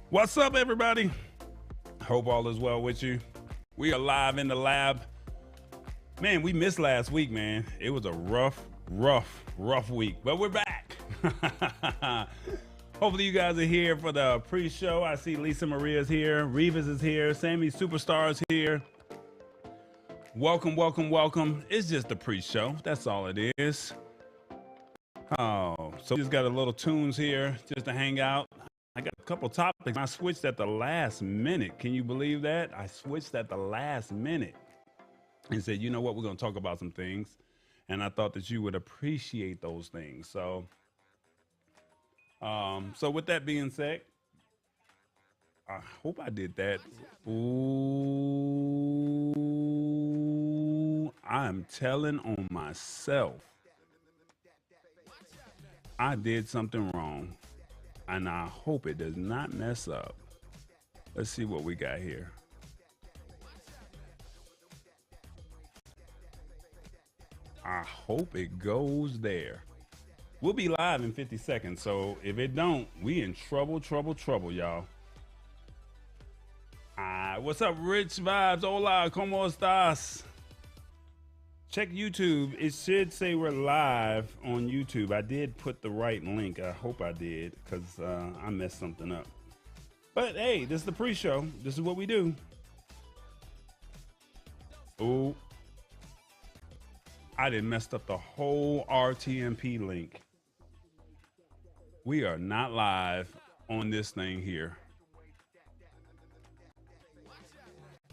What's up, everybody? Hope all is well with you. We are live in the lab. Man, we missed last week, man. It was a rough week, but we're back. Hopefully you guys are here for the pre-show. I see Lisa Maria's here. Revis is here. Sammy Superstar's here. Welcome. It's just the pre-show. That's all it is. Oh, so we just got a little tunes here just to hang out. I got a couple topics. I switched at the last minute. Can you believe that? I switched at the last minute and said, you know what, we're going to talk about some things. And I thought that you would appreciate those things. So with that being said, I hope I did that. Ooh, I'm telling on myself. I did something wrong. And I hope it does not mess up. Let's see what we got here. I hope it goes there. We'll be live in 50 seconds. So if it don't, we in trouble, y'all. What's up, Rich Vibes? Hola, ¿cómo estás? Check YouTube. It should say we're live on YouTube. I did put the right link. I hope I did, because I messed something up. But hey, this is the pre-show. This is what we do. Oh, I done messed up the whole RTMP link. We are not live on this thing here.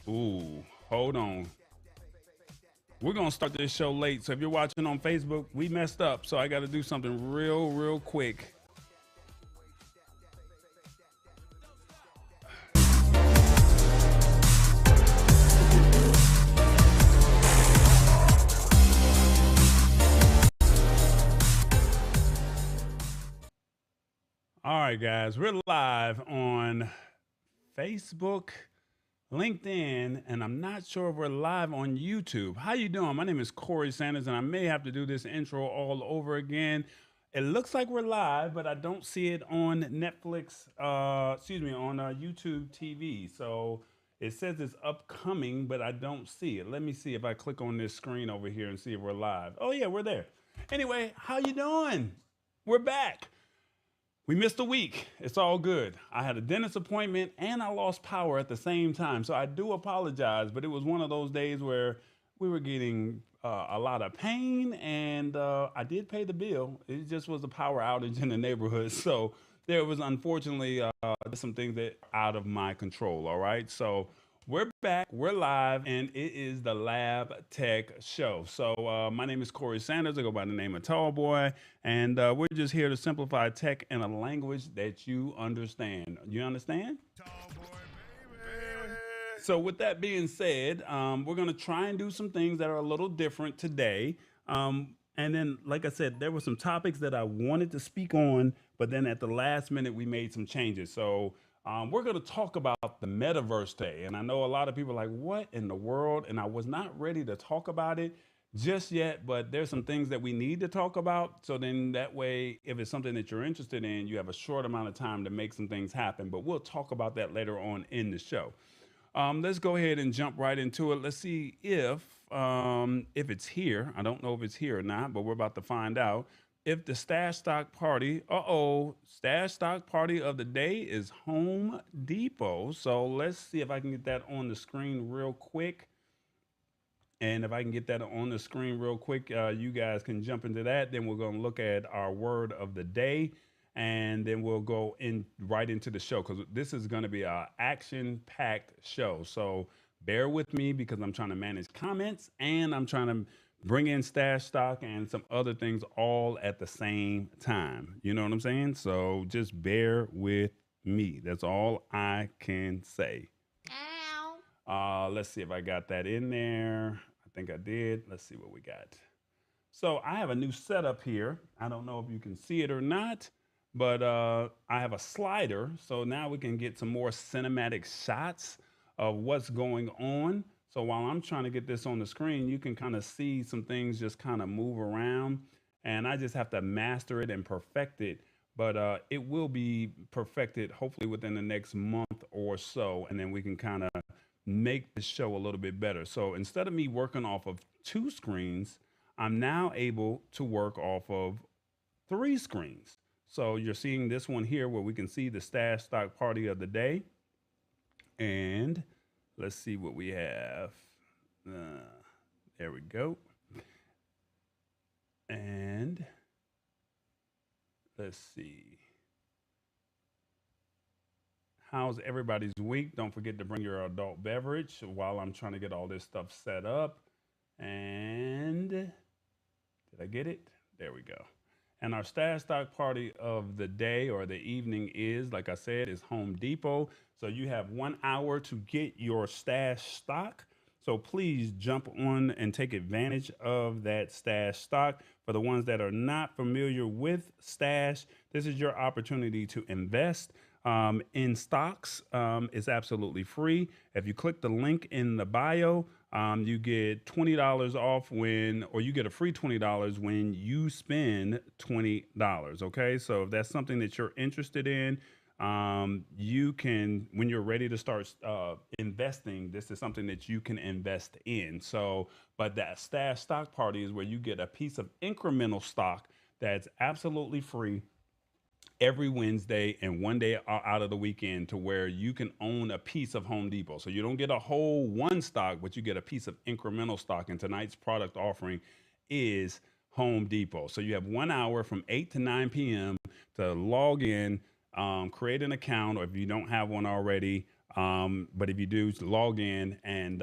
Ooh, hold on. We're going to start this show late. So if you're watching on Facebook, we messed up. So I got to do something real quick. All right, guys, we're live on Facebook, LinkedIn, and I'm not sure if we're live on YouTube. How you doing? My name is Corey Sanders, and I may have to do this intro all over again. It looks like we're live, but I don't see it on Netflix, on YouTube TV. So it says it's upcoming, but I don't see it. Let me see if I click on this screen over here and see if we're live. Oh yeah, we're there. Anyway, how you doing? We're back. We missed a week. It's all good. I had a dentist appointment and I lost power at the same time. So I do apologize, but it was one of those days where we were getting a lot of pain and I did pay the bill. It just was a power outage in the neighborhood. So there was unfortunately some things that out of my control. All right. So we're back, we're live, and it is the Lab Tech Show. So my name is Corey Sanders. I go by the name of Tall Boy, and we're just here to simplify tech in a language that you understand. You understand? Tall Boy, baby. So with that being said, we're going to try and do some things that are a little different today. And then, like I said, there were some topics that I wanted to speak on, but then at the last minute, we made some changes. So we're going to talk about the metaverse today. And I know a lot of people are like, what in the world? And I was not ready to talk about it just yet, but there's some things that we need to talk about. So then that way, if it's something that you're interested in, you have a short amount of time to make some things happen. But we'll talk about that later on in the show. Let's go ahead and jump right into it. Let's see if it's here. I don't know if it's here or not, but we're about to find out. If the stash stock party, stash stock party of the day is Home Depot. So let's see if I can get that on the screen real quick. And if I can get that on the screen real quick, you guys can jump into that. Then we're going to look at our word of the day. And then we'll go in right into the show because this is going to be an action-packed show. So bear with me because I'm trying to manage comments and I'm trying to bring in stash stock and some other things all at the same time. You know what I'm saying? So just bear with me. That's all I can say. Ow. Let's see if I got that in there. I think I did. Let's see what we got. So I have a new setup here. I don't know if you can see it or not, but I have a slider. So now we can get some more cinematic shots of what's going on. So while I'm trying to get this on the screen, you can kind of see some things just kind of move around. And I just have to master it and perfect it but it will be perfected hopefully within the next month or so, and then we can kind of make the show a little bit better. So instead of me working off of two screens, I'm now able to work off of three screens. So you're seeing this one here where we can see the stash stock party of the day. And let's see what we have. Uh, there we go. And let's see. How's everybody's week? Don't forget to bring your adult beverage while I'm trying to get all this stuff set up. And did I get it? There we go. And our stash stock party of the day or the evening is, like I said, is Home Depot. So you have 1 hour to get your stash stock. So please jump on and take advantage of that stash stock. For the ones that are not familiar with stash, this is your opportunity to invest in stocks. It's absolutely free. If you click the link in the bio, you get $20 off or you get a free $20 when you spend $20. Okay, so if that's something that you're interested in, you can, when you're ready to start investing, this is something that you can invest in. So, but that stash stock party is where you get a piece of incremental stock that's absolutely free every Wednesday and one day out of the weekend, to where you can own a piece of Home Depot. So you don't get a whole one stock, but you get a piece of incremental stock. And tonight's product offering is Home Depot. So you have 1 hour from 8 to 9 p.m. to log in, create an account, or if you don't have one already, but if you do, log in and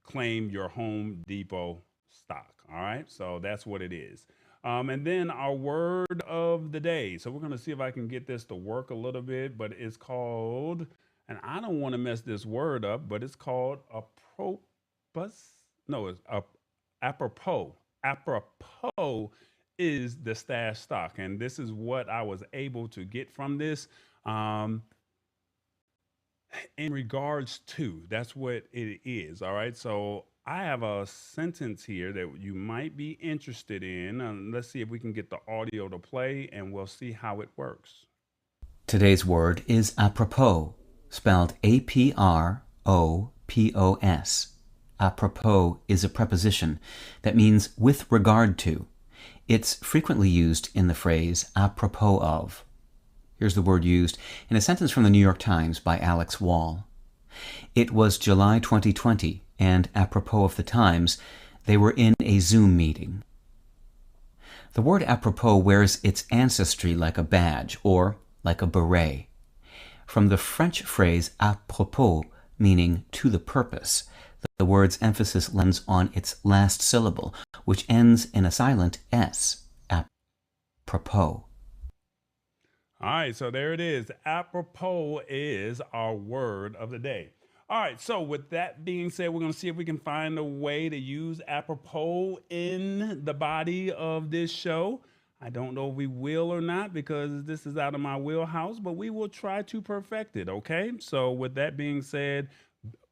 claim your Home Depot stock. All right. So that's what it is. And then our word of the day. So we're going to see if I can get this to work a little bit, but it's called, and I don't want to mess this word up, but it's called apropos. No, it's apropos. Apropos is the stash stock. And this is what I was able to get from this. In regards to, that's what it is. All right. So I have a sentence here that you might be interested in. Let's see if we can get the audio to play, and we'll see how it works. Today's word is apropos, spelled apropos. Apropos is a preposition that means with regard to. It's frequently used in the phrase apropos of. Here's the word used in a sentence from the New York Times by Alex Wall. It was July 2020, and apropos of the Times, they were in a Zoom meeting. The word apropos wears its ancestry like a badge or like a beret. From the French phrase apropos, meaning to the purpose, the word's emphasis lands on its last syllable, which ends in a silent S, apropos. All right, so there it is. Apropos is our word of the day. All right, so with that being said, we're going to see if we can find a way to use apropos in the body of this show. I don't know if we will or not, because this is out of my wheelhouse, but we will try to perfect it, okay? So with that being said,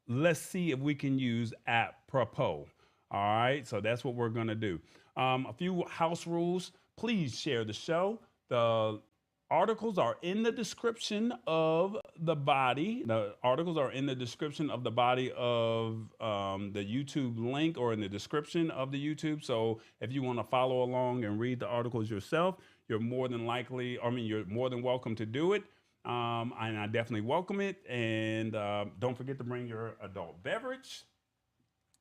let's see if we can use apropos. All right, so that's what we're going to do. A few house rules. Please share the show. The articles are in the description of the body. The articles are in the description of the body of the YouTube link, or in the description of the YouTube. So if you want to follow along and read the articles yourself, you're more than you're more than welcome to do it. And I definitely welcome it. And don't forget to bring your adult beverage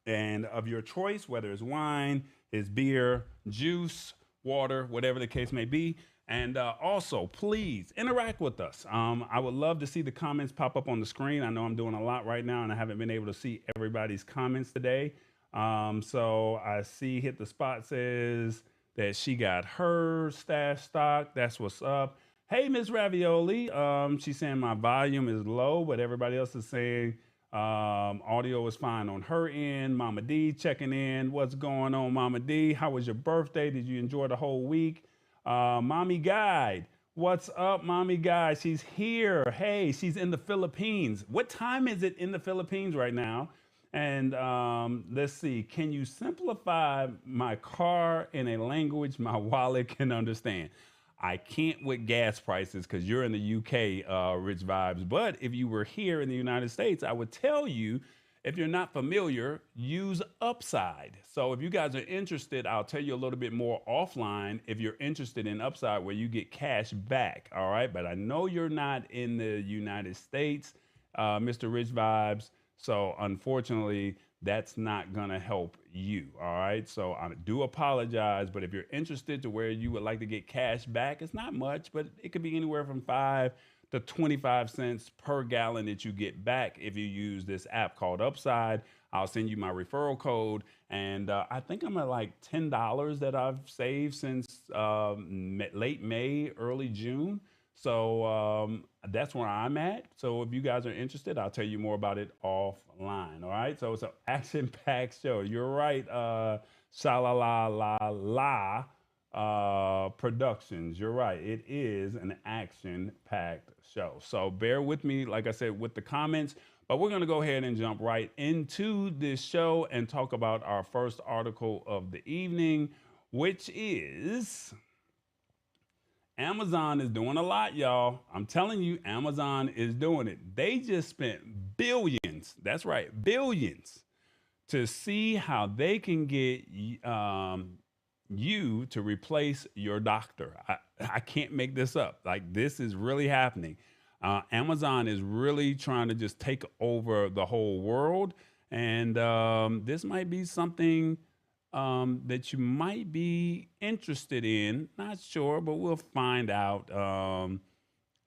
and of your choice, whether it's wine, it's beer, juice, water, whatever the case may be. And also, please interact with us. I would love to see the comments pop up on the screen. I know I'm doing a lot right now, and I haven't been able to see everybody's comments today. So I see Hit the Spot says that she got her stash stock. That's what's up. Hey, Miss Ravioli. She's saying my volume is low, but everybody else is saying audio is fine on her end. Mama D checking in. What's going on, Mama D? How was your birthday? Did you enjoy the whole week? Mommy Guide. What's up, Mommy Guide? She's here. Hey, she's in the Philippines. What time is it in the Philippines right now? And let's see. Can you simplify my car in a language my wallet can understand? I can't with gas prices because you're in the UK, Rich Vibes. But if you were here in the United States, I would tell you, if you're not familiar, use Upside. So if you guys are interested, I'll tell you a little bit more offline if you're interested in Upside where you get cash back. All right. But I know you're not in the United States, Mr. Rich Vibes. So unfortunately, that's not going to help you. All right. So I do apologize. But if you're interested to where you would like to get cash back, it's not much, but it could be anywhere from 5 to 25 cents per gallon that you get back if you use this app called Upside. I'll send you my referral code. And I think I'm at like $10 that I've saved since late May, early June. So that's where I'm at. So if you guys are interested, I'll tell you more about it offline. All right. So it's an action packed show. You're right. Sha la la la Productions. You're right. It is an action packed show. So bear with me, like I said, with the comments. But we're going to go ahead and jump right into this show and talk about our first article of the evening, which is Amazon is doing a lot, y'all. I'm telling you, Amazon is doing it. They just spent billions, that's right, billions, to see how they can get you to replace your doctor. I can't make this up. Like, this is really happening. Amazon is really trying to just take over the whole world. And this might be something that you might be interested in. Not sure, but we'll find out.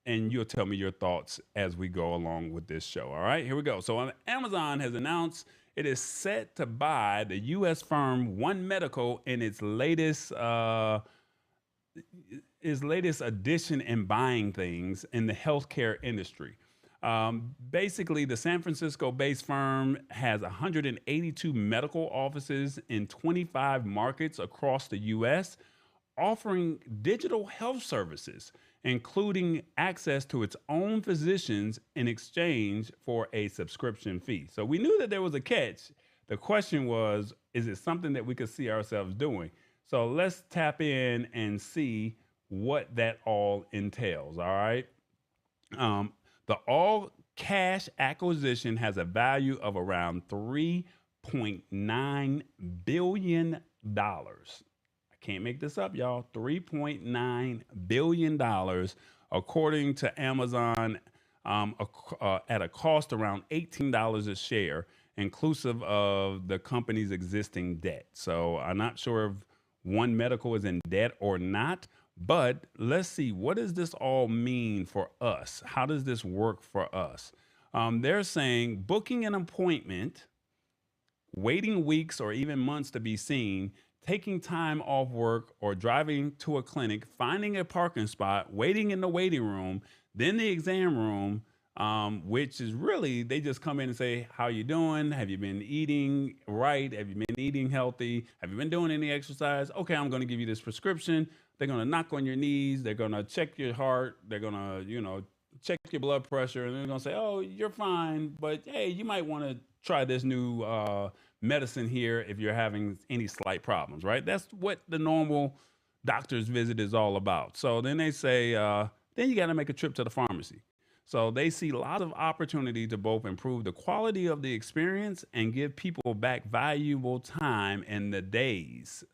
And you'll tell me your thoughts as we go along with this show. All right, here we go. So Amazon has announced it is set to buy the U.S. firm One Medical in its latest addition in buying things in the healthcare industry. Basically, the San Francisco-based firm has 182 medical offices in 25 markets across the U.S., offering digital health services, including access to its own physicians in exchange for a subscription fee. So we knew that there was a catch. The question was, is it something that we could see ourselves doing? So let's tap in and see what that all entails. All right. The all cash acquisition has a value of around $3.9 billion. I can't make this up, y'all. $3.9 billion, according to Amazon, at a cost around $18 a share, inclusive of the company's existing debt. So I'm not sure if One Medical is in debt or not. But let's see, what does this all mean for us? How does this work for us? They're saying booking an appointment, waiting weeks or even months to be seen, taking time off work or driving to a clinic, finding a parking spot, waiting in the waiting room, then the exam room, which is really, they just come in and say, how you doing? Have you been eating right? Have you been eating healthy? Have you been doing any exercise? Okay, I'm going to give you this prescription. They're going to knock on your knees. They're going to check your heart. They're going to, check your blood pressure. And they're going to say, oh, you're fine. But hey, you might want to try this new medicine here if you're having any slight problems, right? That's what the normal doctor's visit is all about. So then they say, then you got to make a trip to the pharmacy. So they see lots of opportunity to both improve the quality of the experience and give people back valuable time in the days,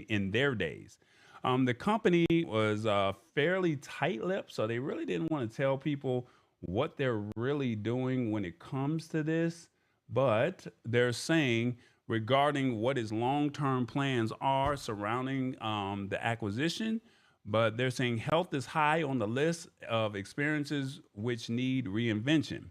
in their days. The company was fairly tight-lipped, so they really didn't want to tell people what they're really doing when it comes to this. But they're saying regarding what his long-term plans are surrounding the acquisition, but they're saying health is high on the list of experiences which need reinvention.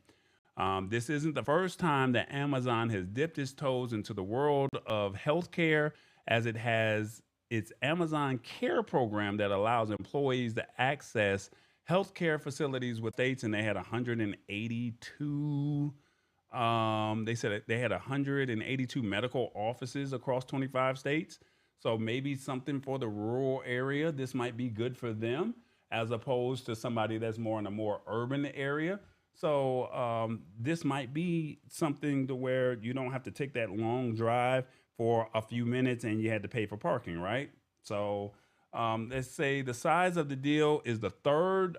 This isn't the first time that Amazon has dipped its toes into the world of healthcare, as it has its Amazon Care program that allows employees to access healthcare facilities with states, and they had 182. They said they had 182 medical offices across 25 states. So maybe something for the rural area. This might be good for them as opposed to somebody that's more in a more urban area. So this might be something to where you don't have to take that long drive for a few minutes and you had to pay for parking, right? So Let's say the size of the deal is the third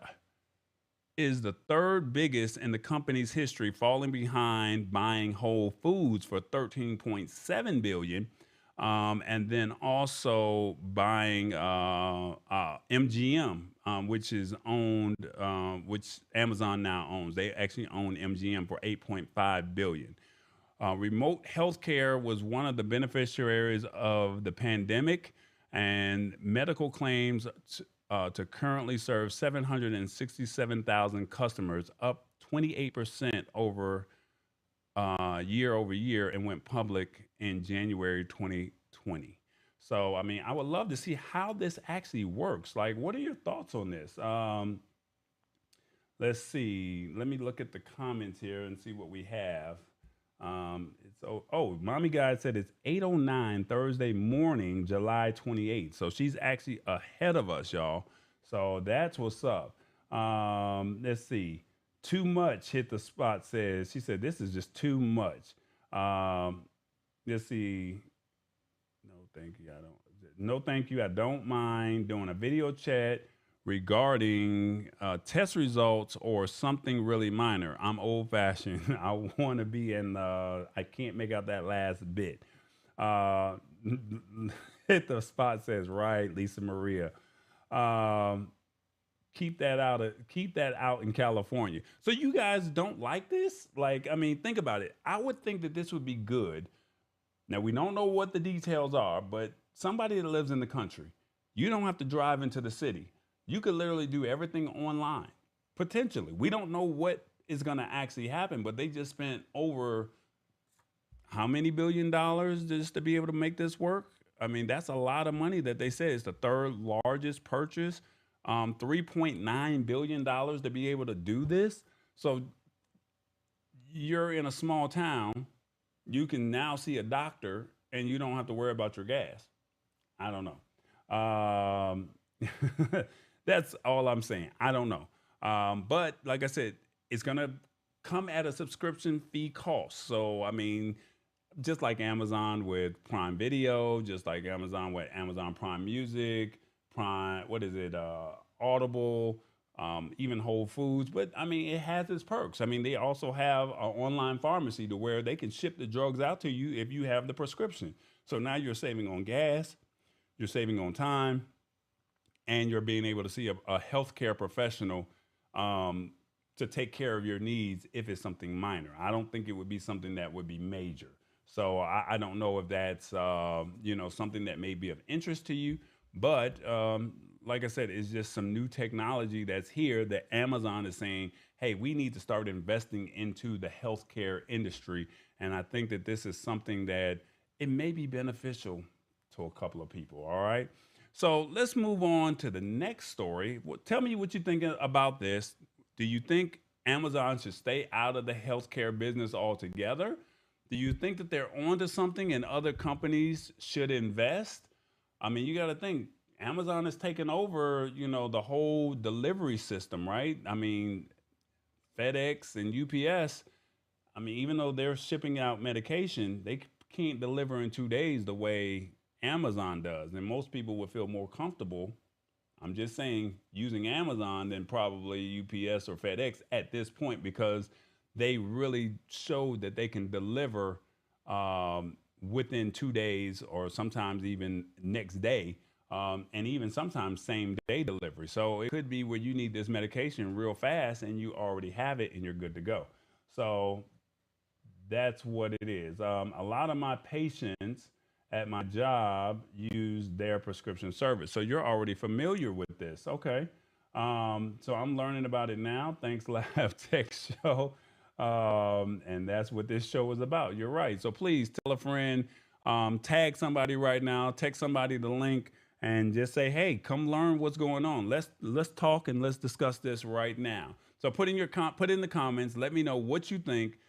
biggest in the company's history, falling behind buying Whole Foods for 13.7 billion, and then also buying MGM, which Amazon now owns. They actually own MGM for 8.5 billion. Remote healthcare was one of the beneficiaries of the pandemic, and medical claims to currently serve 767,000 customers, up 28% year over year, and went public in January 2020. So, I mean, I would love to see how this actually works. Like, what are your thoughts on this? Let's see. Let me look at the comments here and see what we have. Mommy Guide said it's 8:09 Thursday morning, July 28th. So she's actually ahead of us, y'all. So that's what's up. Let's see. Too much hit the spot says, she said, this is just too much. Let's see. No, thank you. I don't. No, thank you. I don't mind doing a video chat regarding test results or something really minor. I'm old fashioned. I want to be in. I can't make out that last bit. Uh, hit the spot says right, Lisa Maria. Um, keep that out in California. So you guys don't like this? Like, I mean, think about it. I would think that this would be good. Now, we don't know what the details are, but somebody that lives in the country, you don't have to drive into the city. You could literally do everything online, potentially. We don't know what is going to actually happen, but they just spent over how many $billions just to be able to make this work? I mean, that's a lot of money that they say is the third largest purchase. $3.9 billion to be able to do this. So you're in a small town, you can now see a doctor and you don't have to worry about your gas. I don't know. That's all I'm saying. I don't know. But like I said, it's going to come at a subscription fee cost. So, I mean, just like Amazon with Prime Video, just like Amazon with Amazon Prime Music, Prime, what is it, Audible, even Whole Foods. But I mean, it has its perks. I mean, they also have an online pharmacy to where they can ship the drugs out to you if you have the prescription. So now you're saving on gas, you're saving on time, and you're being able to see a healthcare professional to take care of your needs if it's something minor. I don't think it would be something that would be major. So I don't know if that's something that may be of interest to you, but like I said, it's just some new technology that's here that Amazon is saying, hey, we need to start investing into the healthcare industry. And I think that this is something that it may be beneficial to a couple of people. All right. So let's move on to the next story. Tell me what you think about this. Do you think Amazon should stay out of the healthcare business altogether? Do you think that they're onto something and other companies should invest? I mean, you got to think Amazon has taken over, the whole delivery system, right? I mean, FedEx and UPS, I mean, even though they're shipping out medication, they can't deliver in 2 days the way Amazon does. And most people would feel more comfortable, I'm just saying, using Amazon than probably UPS or FedEx at this point because they really showed that they can deliver within 2 days or sometimes even next day, and even sometimes same day delivery. So it could be where you need this medication real fast and you already have it and you're good to go. So that's what it is. A lot of my patients at my job use their prescription service. So you're already familiar with this. Okay. So I'm learning about it now. Thanks, Lab Tech Show. And that's what this show is about. You're right. So please tell a friend, tag somebody right now, text somebody the link, and just say, "Hey, come learn what's going on. Let's talk and let's discuss this right now." So put in the comments. Let me know what you think.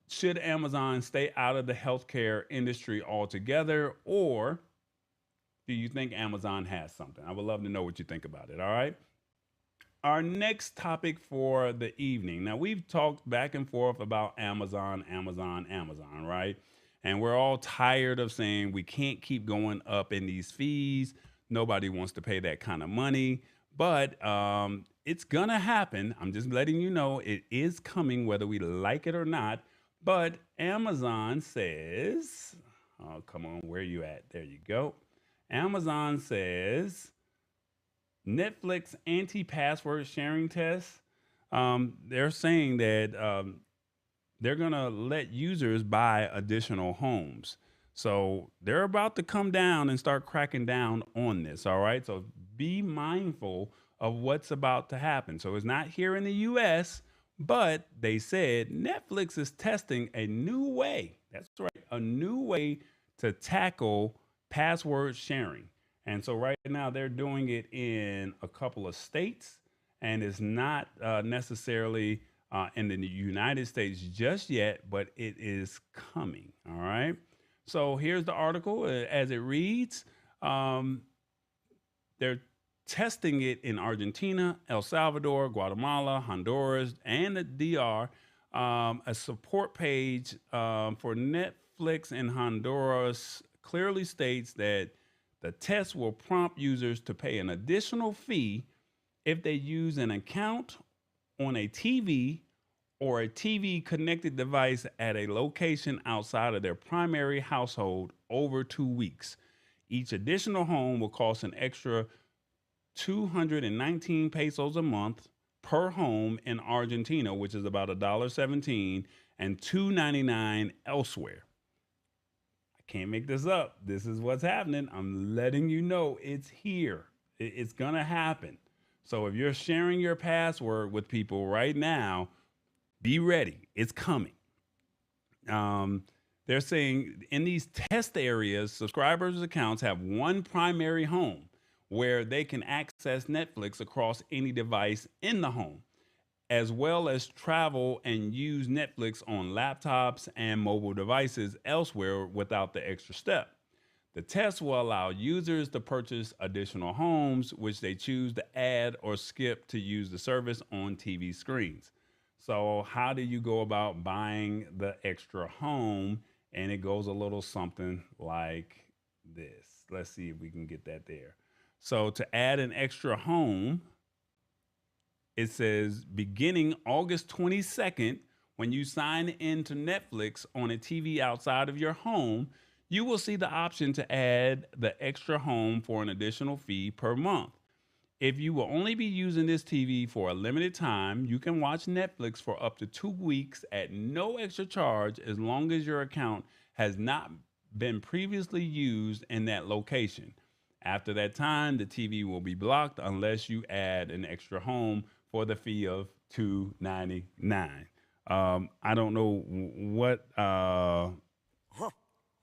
Should Amazon stay out of the healthcare industry altogether, or do you think Amazon has something? I would love to know what you think about it. All right. Our next topic for the evening. Now, we've talked back and forth about Amazon, Amazon, Amazon, right? And we're all tired of saying we can't keep going up in these fees. Nobody wants to pay that kind of money, but it's gonna happen. I'm just letting you know it is coming, whether we like it or not. But Amazon says, oh, come on, where you at? There you go. Amazon says Netflix anti-password sharing test. They're saying that they're gonna let users buy additional homes. So they're about to come down and start cracking down on this. All right. So be mindful of what's about to happen. So it's not here in the US, but they said Netflix is testing a new way. That's right, a new way to tackle password sharing. And so right now they're doing it in a couple of states, and it's not necessarily in the United States just yet, but it is coming. All right. So here's the article as it reads. Um, they're testing it in Argentina, El Salvador, Guatemala, Honduras, and the DR. A support page for Netflix in Honduras clearly states that the test will prompt users to pay an additional fee if they use an account on a TV or a TV connected device at a location outside of their primary household over 2 weeks. Each additional home will cost an extra 219 pesos a month per home in Argentina, which is about $1.17, and $2.99 elsewhere. I can't make this up. This is what's happening. I'm letting you know it's here. It's going to happen. So if you're sharing your password with people right now, be ready. It's coming. They're saying in these test areas, subscribers' accounts have one primary home where they can access Netflix across any device in the home, as well as travel and use Netflix on laptops and mobile devices elsewhere without the extra step. The test will allow users to purchase additional homes, which they choose to add or skip to use the service on TV screens. So, how do you go about buying the extra home? And it goes a little something like this. Let's see if we can get that there. So, to add an extra home, it says beginning August 22nd, when you sign into Netflix on a TV outside of your home, you will see the option to add the extra home for an additional fee per month. If you will only be using this TV for a limited time, you can watch Netflix for up to 2 weeks at no extra charge as long as your account has not been previously used in that location. After that time, the TV will be blocked unless you add an extra home for the fee of $2.99. I don't know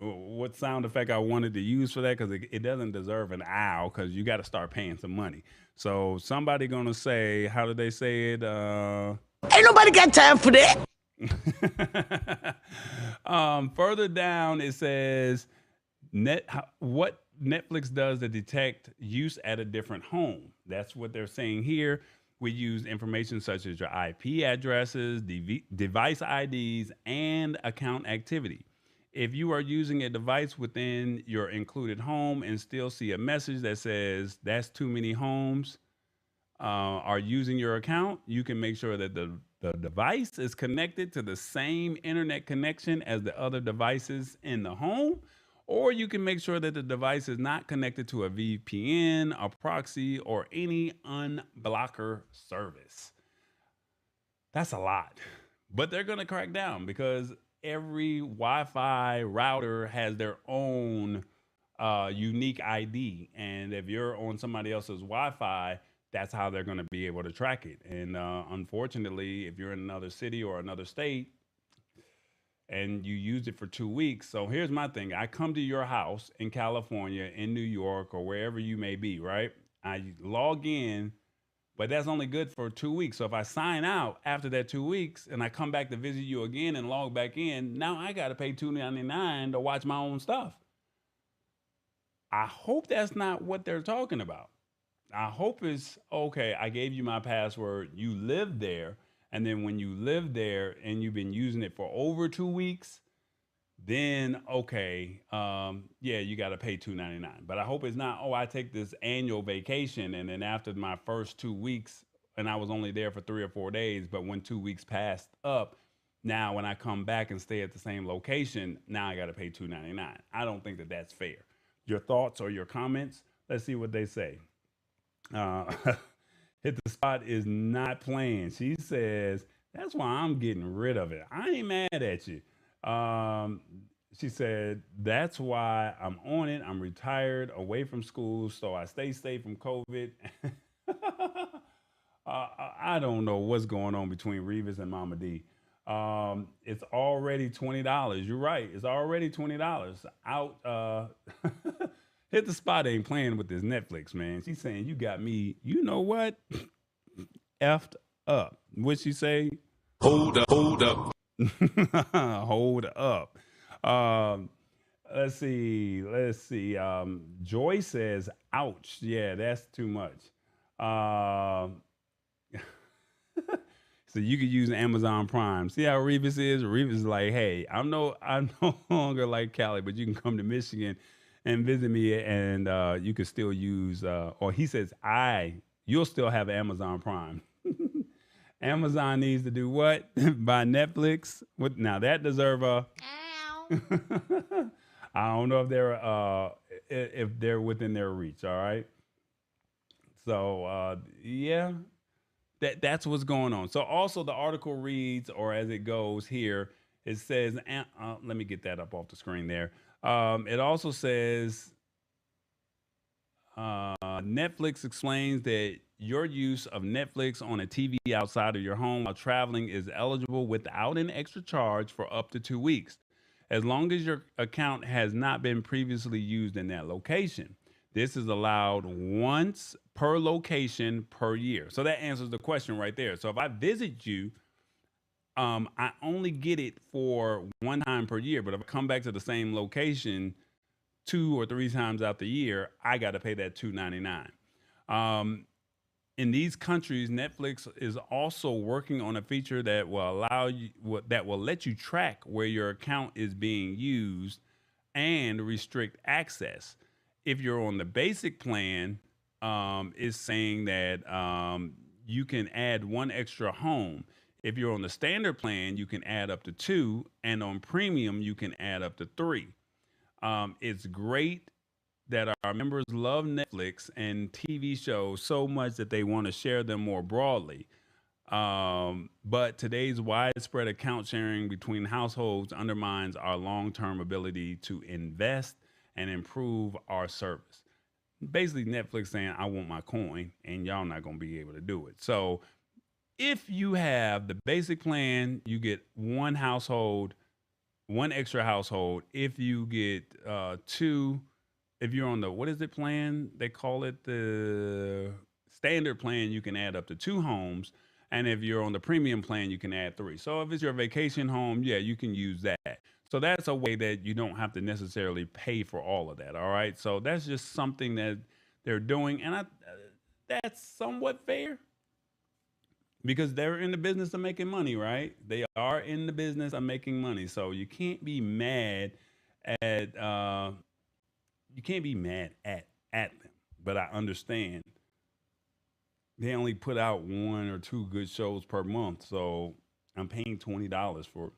what sound effect I wanted to use for that because it doesn't deserve an ow because you got to start paying some money. So somebody gonna say, how did they say it? Ain't nobody got time for that. Further down, it says what Netflix does to detect use at a different home. That's what they're saying here. We use information such as your IP addresses, device IDs, and account activity. If you are using a device within your included home and still see a message that says that's too many homes are using your account, you can make sure that the device is connected to the same internet connection as the other devices in the home, or you can make sure that the device is not connected to a VPN, a proxy, or any unblocker service. That's a lot, but they're going to crack down because every Wi-Fi router has their own unique ID, and if you're on somebody else's Wi-Fi, that's how they're going to be able to track it. And unfortunately, if you're in another city or another state and you used it for 2 weeks, so here's my thing: I come to your house in California, in New York, or wherever you may be, right? I log in. But that's only good for 2 weeks. So if I sign out after that 2 weeks and I come back to visit you again and log back in, now I got to pay $2.99 to watch my own stuff. I hope that's not what they're talking about. I hope it's okay. I gave you my password. You live there. And then when you live there and you've been using it for over 2 weeks, then okay, yeah, you got to pay $2.99. But I hope it's not. Oh, I take this annual vacation, and then after my first 2 weeks, and I was only there for 3 or 4 days. But when 2 weeks passed up, now when I come back and stay at the same location, now I got to pay $2.99. I don't think that that's fair. Your thoughts or your comments? Let's see what they say. Uh, Hit the spot is not playing. She says, that's why I'm getting rid of it. I ain't mad at you. Um, she said, that's why I'm on it. I'm retired, away from school, so I stay safe from COVID. I don't know what's going on between Revis and Mama D. It's already $20. You're right. It's already $20 out. Hit the spot ain't playing with this Netflix, man. She's saying you got me. You know what? Effed up. What'd she say? Hold up, hold up. Hold up. Um, let's see. Let's see. Joy says, ouch. Yeah, that's too much. Um, so you could use Amazon Prime. See how Revis is? Revis is like, hey, I'm no longer like Cali, but you can come to Michigan and visit me, and you can still use. Or he says, you'll still have Amazon Prime. Amazon needs to do what? Buy Netflix. What now? That deserve a. I don't know if they're within their reach. All right. So yeah, that's what's going on. So also the article reads, or as it goes here, it says. Let me get that up off the screen there. It also says Netflix explains that your use of Netflix on a TV outside of your home while traveling is eligible without an extra charge for up to 2 weeks, as long as your account has not been previously used in that location. This is allowed once per location per year. So that answers the question right there. So if I visit you, I only get it for one time per year. But if I come back to the same location 2 or 3 times out the year, I got to pay that $2.99. In these countries, Netflix is also working on a feature that will that will let you track where your account is being used and restrict access. If you're on the basic plan, it's saying that you can add one extra home. If you're on the standard plan, you can add up to two, and on premium, you can add up to three. It's great that our members love Netflix and TV shows so much that they want to share them more broadly. But today's widespread account sharing between households undermines our long term ability to invest and improve our service. Basically, Netflix saying, I want my coin, and y'all not going to be able to do it. So, if you have the basic plan, you get one extra household. If you get two, if you're on the, what is it plan? They call it the standard plan, you can add up to two homes. And if you're on the premium plan, you can add three. So if it's your vacation home, yeah, you can use that. So that's a way that you don't have to necessarily pay for all of that. All right. So that's just something that they're doing. And that's somewhat fair because they're in the business of making money, right? They are in the business of making money. So you can't be mad at, them. But I understand they only put out one or two good shows per month. So I'm paying $20 for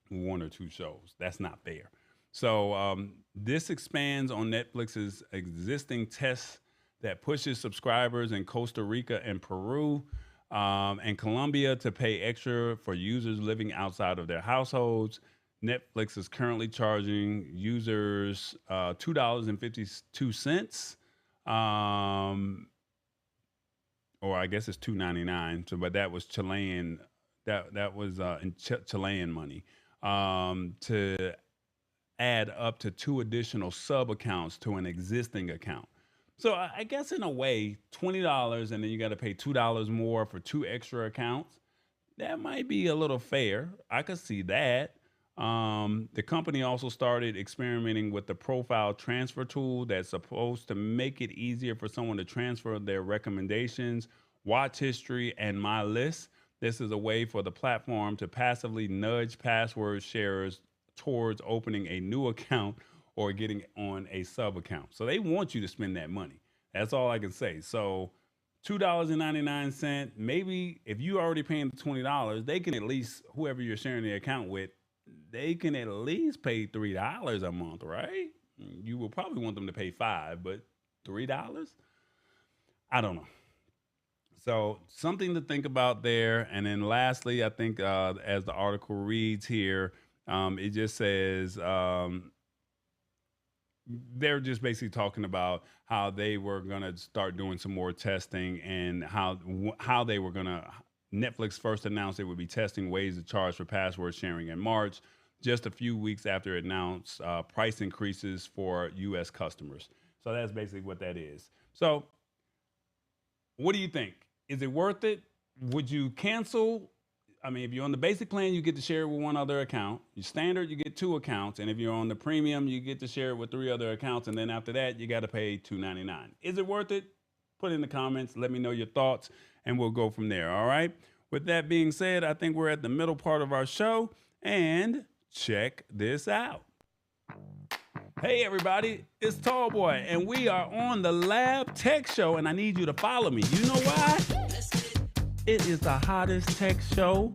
one or two shows. That's not fair. So this expands on Netflix's existing test that pushes subscribers in Costa Rica and Peru and Colombia to pay extra for users living outside of their households. Netflix is currently charging users $2.52, or I guess it's $2.99. So, but that was Chilean. That was in Chilean money to add up to two additional sub accounts to an existing account. So I guess in a way, $20 and then you got to pay $2 more for two extra accounts. That might be a little fair. I could see that. The company also started experimenting with the profile transfer tool that's supposed to make it easier for someone to transfer their recommendations, watch history, and my list. This is a way for the platform to passively nudge password sharers towards opening a new account or getting on a sub account. So they want you to spend that money. That's all I can say. So $2.99, maybe if you already paying the $20, they can at least, whoever you're sharing the account with, they can at least pay $3 a month, right? You will probably want them to pay $5, but $3? I don't know. So something to think about there. And then lastly, I think as the article reads here, it just says they're just basically talking about how they were going to start doing some more testing and how they were going to. Netflix first announced it would be testing ways to charge for password sharing in March, just a few weeks after it announced price increases for U.S. customers. So that's basically what that is. So what do you think? Is it worth it? Would you cancel? I mean, if you're on the basic plan, you get to share it with one other account. Your standard, you get 2 accounts. And if you're on the premium, you get to share it with 3 other accounts. And then after that, you got to pay $2.99. Is it worth it? Put it in the comments. Let me know your thoughts, and we'll go from there. All right. With that being said, I think we're at the middle part of our show. And check this out. Hey, everybody. It's Tall Boy, and we are on the Lab Tech Show, and I need you to follow me. You know why? It is the hottest tech show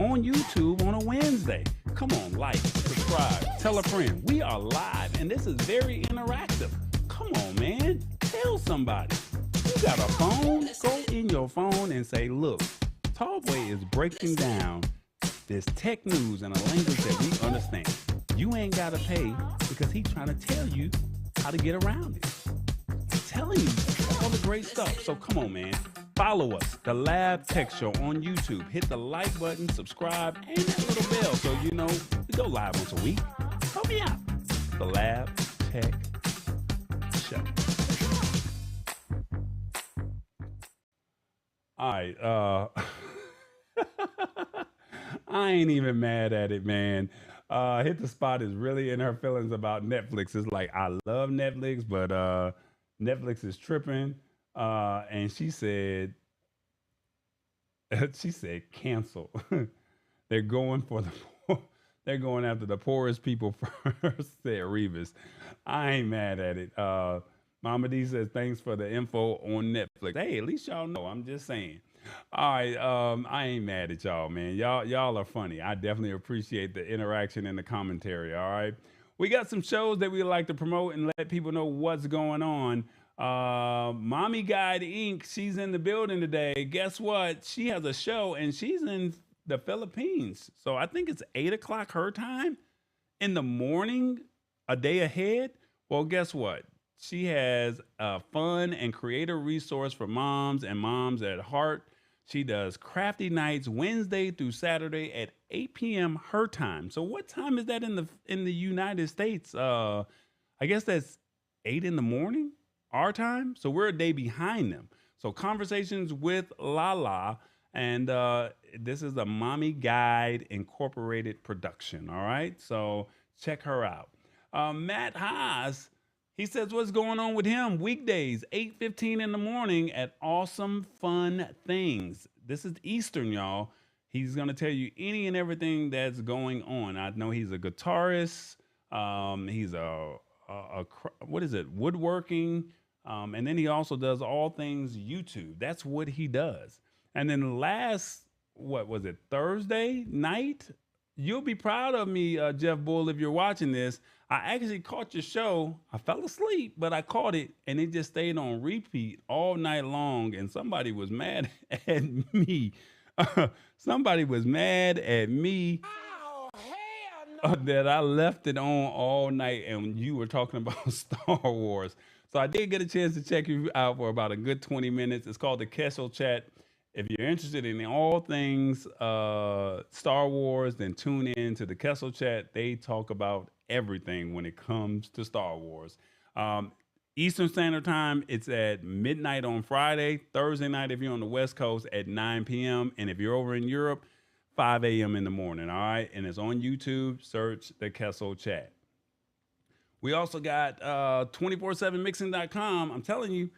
on YouTube on a Wednesday. Come on, like, subscribe, tell a friend. We are live, and this is very interactive. Come on, man. Tell somebody. You got a phone? Go in your phone and say, look, Tall Boy is breaking down this tech news in a language that we understand. You ain't got to pay because he's trying to tell you how to get around it. I'm telling you all the great stuff. So come on, man. Follow us, The Lab Tech Show on YouTube. Hit the like button, subscribe, and that little bell so you know we go live once a week. Help me out. The Lab Tech Show. All right. I ain't even mad at it, man. Hit the Spot is really in her feelings about Netflix. It's like, I love Netflix, but Netflix is tripping. And she said cancel. They're going after the poorest people first, said Revis. I ain't mad at it. Mama D says, thanks for the info on Netflix. Hey, at least y'all know. I'm just saying. All right. I ain't mad at y'all, man. Y'all are funny. I definitely appreciate the interaction and the commentary. All right. We got some shows that we like to promote and let people know what's going on. Mommy Guide Inc. She's in the building today. Guess what? She has a show and she's in the Philippines. So I think it's 8:00 her time in the morning, a day ahead. Well, guess what? She has a fun and creative resource for moms and moms at heart. She does crafty nights Wednesday through Saturday at 8 p.m. her time. So what time is that in the United States? I guess that's 8 in the morning. Our time, so we're a day behind them. So Conversations with Lala, and this is a Mommy Guide Incorporated production. All right, so check her out. Matt Haas, he says what's going on with him weekdays 8:15 in the morning at Awesome Fun Things. This is Eastern, y'all. He's gonna tell you any and everything that's going on. I know he's a guitarist. He's woodworking. And then he also does all things YouTube. That's what he does. And then Thursday night? You'll be proud of me, Jeff Bull, if you're watching this. I actually caught your show. I fell asleep, but I caught it, and it just stayed on repeat all night long, and somebody was mad at me. Somebody was mad at me. That I left it on all night, and you were talking about Star Wars. So I did get a chance to check you out for about a good 20 minutes. It's called the Kessel Chat. If you're interested in all things Star Wars, then tune in to the Kessel Chat. They talk about everything when it comes to Star Wars. Eastern Standard Time, it's at midnight on Friday. Thursday night, if you're on the West Coast, at 9 p.m. And if you're over in Europe, 5 a.m. in the morning, all right? And it's on YouTube. Search the Kessel Chat. We also got 247mixing.com. I'm telling you,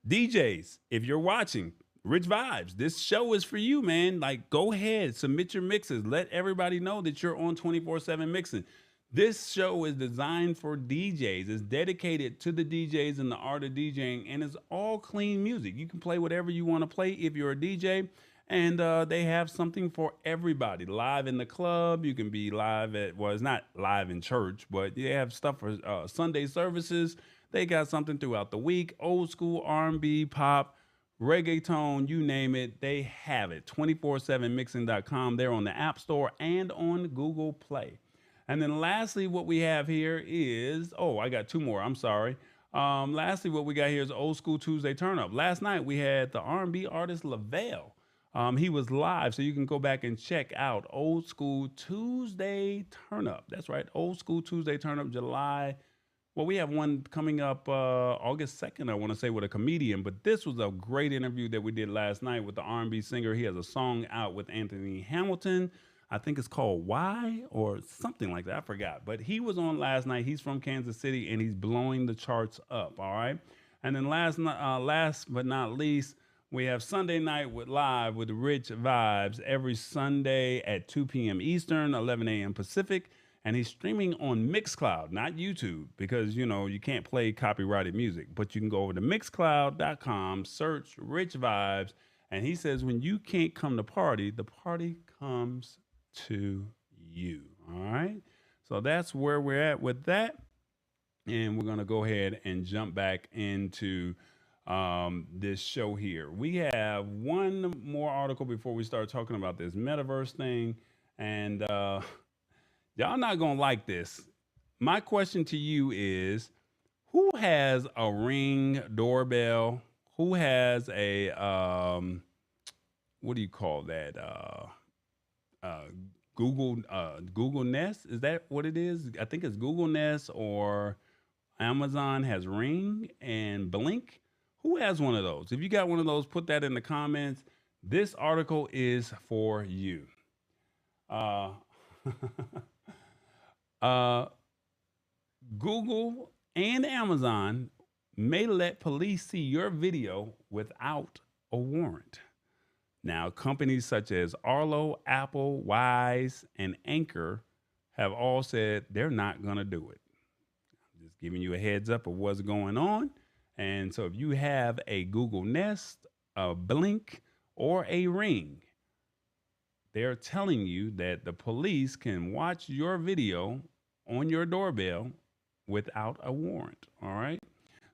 DJs, if you're watching, Rich Vibes. This show is for you, man. Like, go ahead, submit your mixes. Let everybody know that you're on 24/7 mixing. This show is designed for DJs. It's dedicated to the DJs and the art of DJing, and it's all clean music. You can play whatever you want to play if you're a DJ, and they have something for everybody. Live in the club, you can be live at, well, it's not live in church, but they have stuff for Sunday services. They got something throughout the week, old school R&B, pop, reggaeton, you name it, they have it. 247mixing.com. They're on the App Store and on Google Play. And then lastly, what we have here is, oh, I got two more. I'm sorry. Lastly, what we got here is Old School Tuesday Turn Up. Last night, we had the R&B artist Lavelle. He was live, so you can go back and check out Old School Tuesday Turn Up. That's right, Old School Tuesday Turn Up, July. Well, we have one coming up August 2nd, I want to say, with a comedian. But this was a great interview that we did last night with the R&B singer. He has a song out with Anthony Hamilton. I think it's called Why or something like that. I forgot. But he was on last night. He's from Kansas City, and he's blowing the charts up, all right? And then last but not least, we have Sunday night live with Rich Vibes every Sunday at 2 p.m. Eastern, 11 a.m. Pacific. And he's streaming on Mixcloud, not YouTube, because, you know, you can't play copyrighted music. But you can go over to mixcloud.com, search Rich Vibes, and he says when you can't come to party, the party comes to you. All right? So that's where we're at with that. And we're going to go ahead and jump back into this show here. We have one more article before we start talking about this Metaverse thing. And y'all not going to like this. My question to you is, who has a Ring doorbell? Who has a, what do you call that? Google Nest? Is that what it is? I think it's Google Nest, or Amazon has Ring and Blink. Who has one of those? If you got one of those, put that in the comments. This article is for you. Google and Amazon may let police see your video without a warrant. Now, companies such as Arlo, Apple, Wise, and Anchor have all said they're not going to do it. I'm just giving you a heads up of what's going on. And so if you have a Google Nest, a Blink, or a Ring, they're telling you that the police can watch your video on your doorbell without a warrant. All right.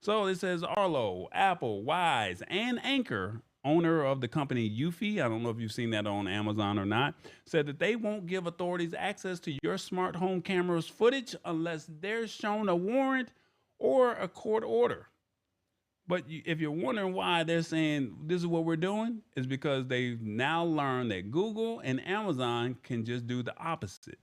So it says Arlo, Apple, Wise, and Anchor, owner of the company Eufy, I don't know if you've seen that on Amazon or not, said that they won't give authorities access to your smart home camera's footage unless they're shown a warrant or a court order. But if you're wondering why they're saying this is what we're doing, is because they've now learned that Google and Amazon can just do the opposite.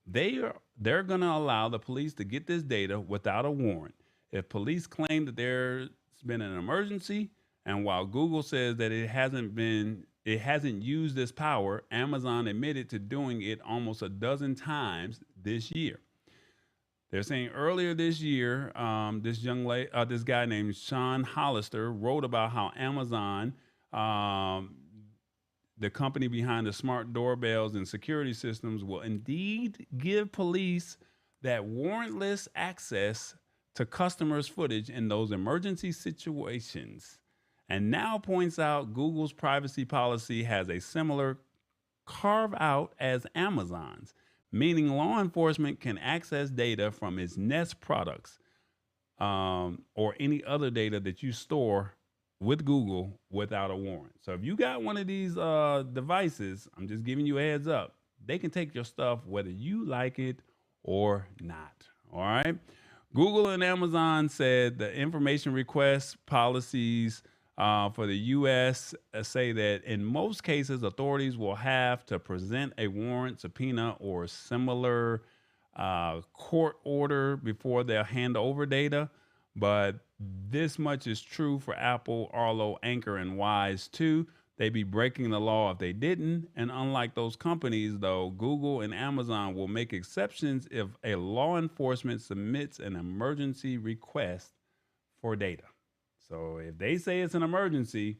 They're going to allow the police to get this data without a warrant. If police claim that there's been an emergency, and while Google says that it hasn't used this power, Amazon admitted to doing it almost a dozen times this year. They're saying earlier this year, this guy named Sean Hollister wrote about how Amazon, the company behind the smart doorbells and security systems, will indeed give police that warrantless access to customers' footage in those emergency situations. And now points out Google's privacy policy has a similar carve out as Amazon's, meaning law enforcement can access data from its Nest products or any other data that you store with Google without a warrant. So if you got one of these devices, I'm just giving you a heads up, they can take your stuff whether you like it or not. All right. Google and Amazon said the information request policies for the U.S. Say that in most cases, authorities will have to present a warrant, subpoena, or similar court order before they'll hand over data. But this much is true for Apple, Arlo, Anchor, and Wise too. They'd be breaking the law if they didn't. And unlike those companies, though, Google and Amazon will make exceptions if a law enforcement submits an emergency request for data. So if they say it's an emergency,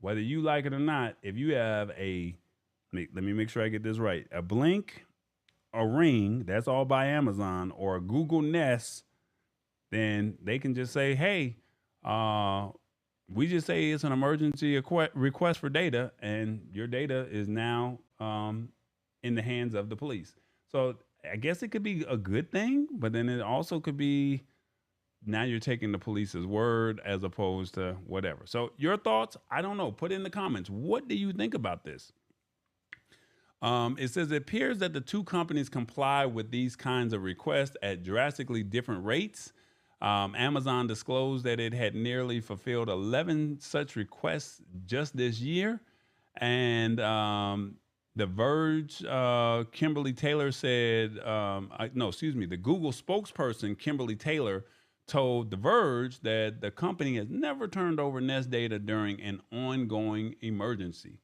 whether you like it or not, if you have let me make sure I get this right, a Blink, a Ring, that's all by Amazon, or a Google Nest, then they can just say, hey, we just say it's an emergency request for data, and your data is now in the hands of the police. So I guess it could be a good thing, but then it also could be now you're taking the police's word as opposed to whatever. So your thoughts, I don't know. Put in the comments. What do you think about this? It says it appears that the two companies comply with these kinds of requests at drastically different rates. Amazon disclosed that it had nearly fulfilled 11 such requests just this year. And The Verge, Kimberly Taylor said, the Google spokesperson, Kimberly Taylor, told The Verge that the company has never turned over Nest data during an ongoing emergency.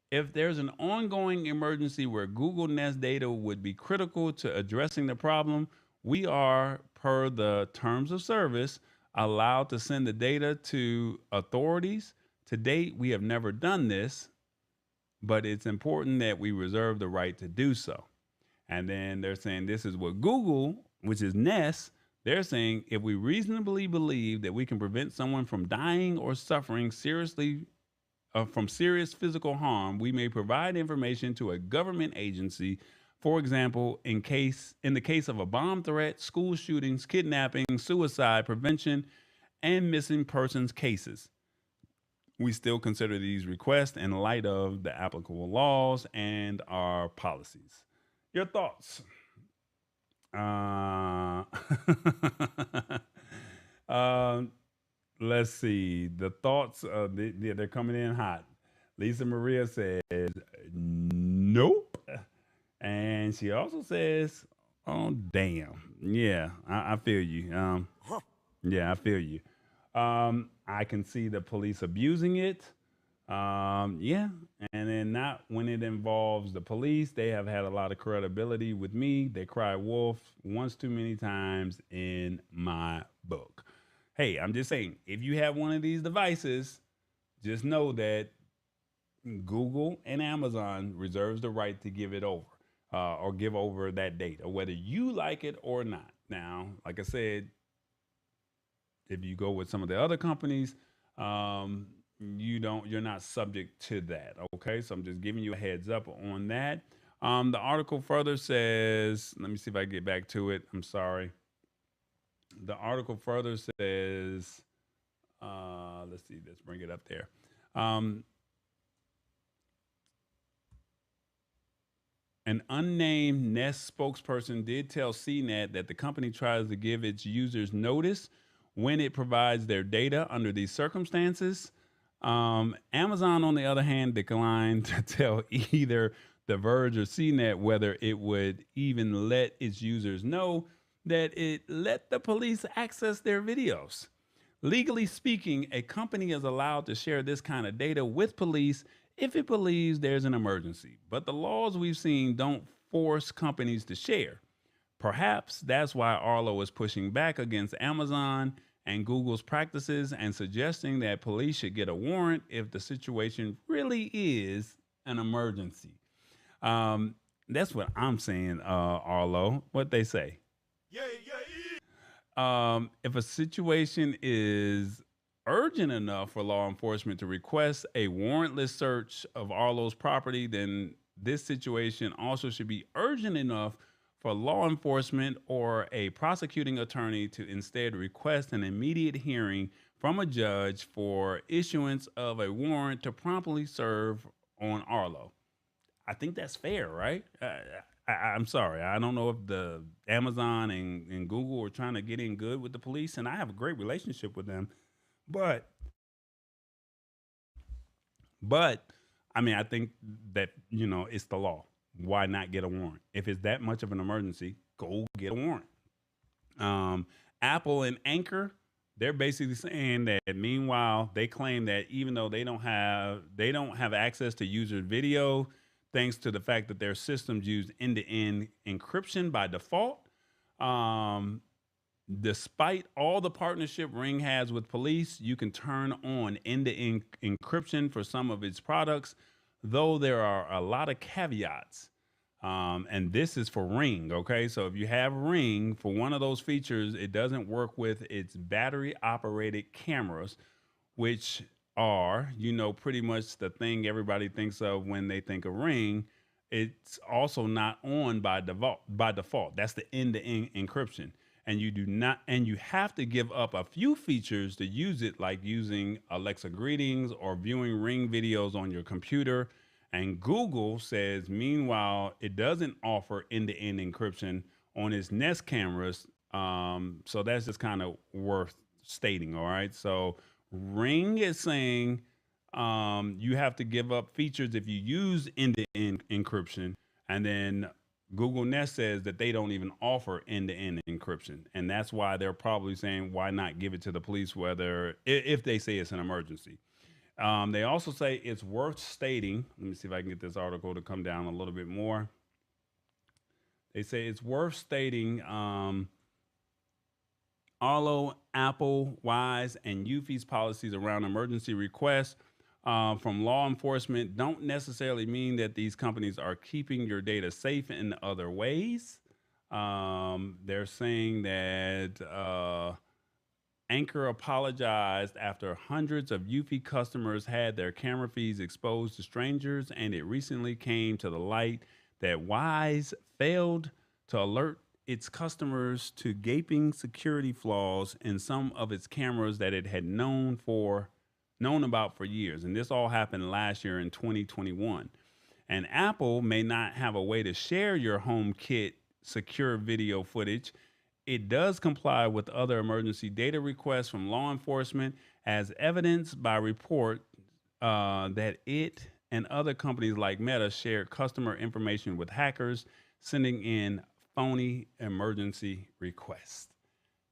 If there's an ongoing emergency where Google Nest data would be critical to addressing the problem, we are, per the terms of service, allowed to send the data to authorities. To date, we have never done this, but it's important that we reserve the right to do so. And then they're saying this is what Google, which is Nest, they're saying if we reasonably believe that we can prevent someone from dying or suffering from serious physical harm, we may provide information to a government agency. For example, in the case of a bomb threat, school shootings, kidnapping, suicide prevention, and missing persons cases. We still consider these requests in light of the applicable laws and our policies. Your thoughts? Let's see. The thoughts, they're coming in hot. Lisa Maria says, nope. And she also says, oh, damn. Yeah, I feel you. Yeah, I feel you. I can see the police abusing it. Yeah. And then not when it involves the police. They have had a lot of credibility with me. They cry wolf once too many times in my book. Hey, I'm just saying, if you have one of these devices, just know that Google and Amazon reserves the right to give it over or give over that data, whether you like it or not. Now, like I said, if you go with some of the other companies, you're not subject to that. Okay, so I'm just giving you a heads up on that. The article further says, let me see if I get back to it. I'm sorry. The article further says, let's see, let's bring it up there. An unnamed Nest spokesperson did tell CNET that the company tries to give its users notice when it provides their data under these circumstances. Amazon, on the other hand, declined to tell either The Verge or CNET whether it would even let its users know that it let the police access their videos. Legally speaking, a company is allowed to share this kind of data with police if it believes there's an emergency. But the laws we've seen don't force companies to share. Perhaps that's why Arlo is pushing back against Amazon and Google's practices and suggesting that police should get a warrant if the situation really is an emergency. That's what I'm saying, Arlo. What they say? If a situation is urgent enough for law enforcement to request a warrantless search of Arlo's property, then this situation also should be urgent enough for law enforcement or a prosecuting attorney to instead request an immediate hearing from a judge for issuance of a warrant to promptly serve on Arlo. I think that's fair, right? I'm sorry. I don't know if the Amazon and Google are trying to get in good with the police, and I have a great relationship with them. But I mean, I think that, it's the law. Why not get a warrant? If it's that much of an emergency, go get a warrant. Apple and Anchor, they're basically saying that meanwhile, they claim that even though they don't have access to user video, thanks to the fact that their systems use end-to-end encryption by default, Despite all the partnership Ring has with police, you can turn on end-to-end encryption for some of its products, though there are a lot of caveats. And this is for Ring, okay? So if you have Ring, for one of those features, it doesn't work with its battery operated cameras, which are, pretty much the thing everybody thinks of when they think of Ring. It's also not on by default. That's the end-to-end encryption. And you do not, and you have to give up a few features to use it, like using Alexa greetings or viewing Ring videos on your computer. And Google says, meanwhile, it doesn't offer end-to-end encryption on its Nest cameras. So that's just kind of worth stating. All right. So Ring is saying you have to give up features if you use end-to-end encryption, and then Google Nest says that they don't even offer end-to-end encryption, and that's why they're probably saying, why not give it to the police, whether if they say it's an emergency. They also say it's worth stating. Let me see if I can get this article to come down a little bit more. They say it's worth stating. Although Apple, Wise, and Eufy's policies around emergency requests from law enforcement don't necessarily mean that these companies are keeping your data safe in other ways. They're saying that Anchor apologized after hundreds of Eufy customers had their camera feeds exposed to strangers, and it recently came to the light that Wise failed to alert its customers to gaping security flaws in some of its cameras that it had known about for years. And this all happened last year in 2021. And Apple may not have a way to share your HomeKit secure video footage. It does comply with other emergency data requests from law enforcement, as evidenced by report that it and other companies like Meta shared customer information with hackers, sending in phony emergency requests.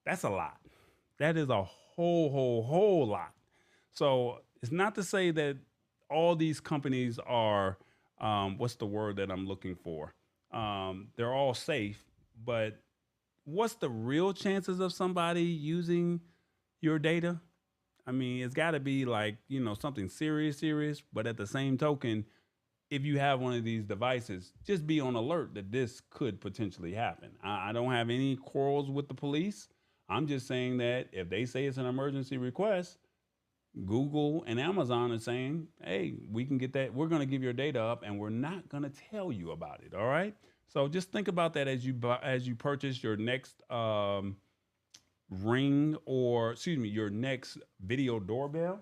That's a lot. That is a whole lot. So it's not to say that all these companies are, what's the word that I'm looking for? They're all safe, but what's the real chances of somebody using your data? I mean, it's got to be like, something serious, but at the same token, if you have one of these devices, just be on alert that this could potentially happen. I don't have any quarrels with the police. I'm just saying that if they say it's an emergency request, Google and Amazon are saying, hey, we can get that. We're going to give your data up and we're not going to tell you about it. All right. So just think about that as you purchase your next your next video doorbell.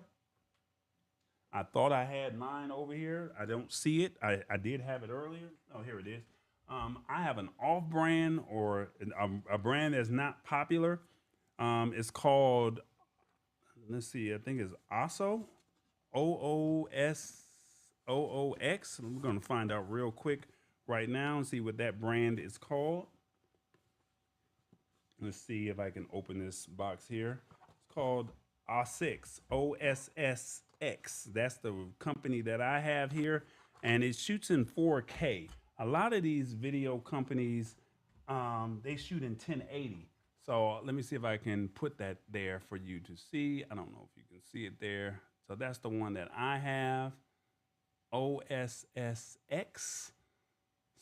I thought I had mine over here. I don't see it. I did have it earlier. Oh, here it is. I have an off-brand or a brand that's not popular. It's called, let's see, I think it's OSO, OOSOOX. We're going to find out real quick right now and see what that brand is called. Let's see if I can open this box here. It's called OSX, OSSX. That's the company that I have here, and it shoots in 4K. A lot of these video companies, they shoot in 1080. So let me see if I can put that there for you to see. I don't know if you can see it there. So that's the one that I have, OSSX.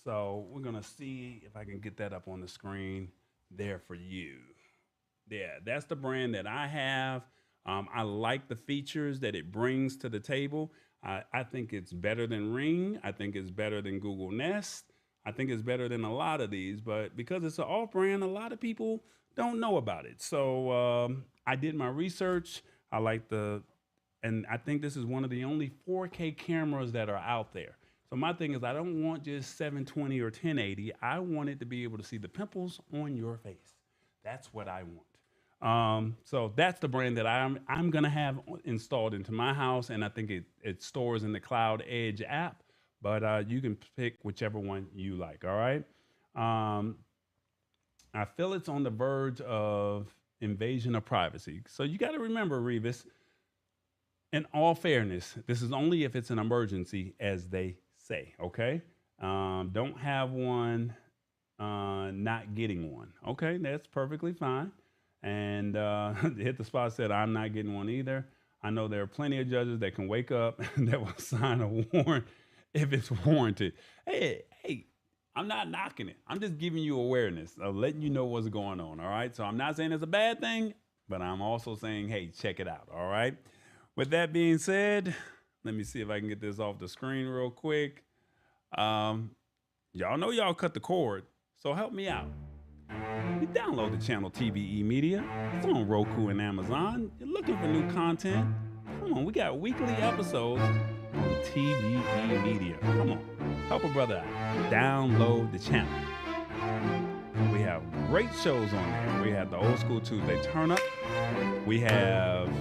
So we're going to see if I can get that up on the screen there for you. Yeah, that's the brand that I have. I like the features that it brings to the table. I think it's better than Ring. I think it's better than Google Nest. I think it's better than a lot of these, but because it's an off brand, a lot of people don't know about it. So I did my research. And I think this is one of the only 4K cameras that are out there. So my thing is, I don't want just 720 or 1080. I want it to be able to see the pimples on your face. That's what I want. So that's the brand that I'm gonna have installed into my house, and I think it stores in the Cloud Edge app. But you can pick whichever one you like. All right. I feel it's on the verge of invasion of privacy. So you got to remember, Revis. In all fairness, this is only if it's an emergency, as they say. Okay. Don't have one, not getting one. Okay, that's perfectly fine. and hit the spot said, I'm not getting one either. I know there are plenty of judges that can wake up that will sign a warrant if it's warranted. Hey, I'm not knocking it. I'm just giving you awareness of letting you know what's going on, all right? So I'm not saying it's a bad thing, but I'm also saying, hey, check it out, all right? With that being said, let me see if I can get this off the screen real quick. Y'all know y'all cut the cord, so help me out. You download the channel TBE Media. It's on Roku and Amazon. You're looking for new content? Come on, we got weekly episodes on TBE Media. Come on, help a brother out. Download the channel. We have great shows on there. We have the Old School Tuesday Turn Up. We have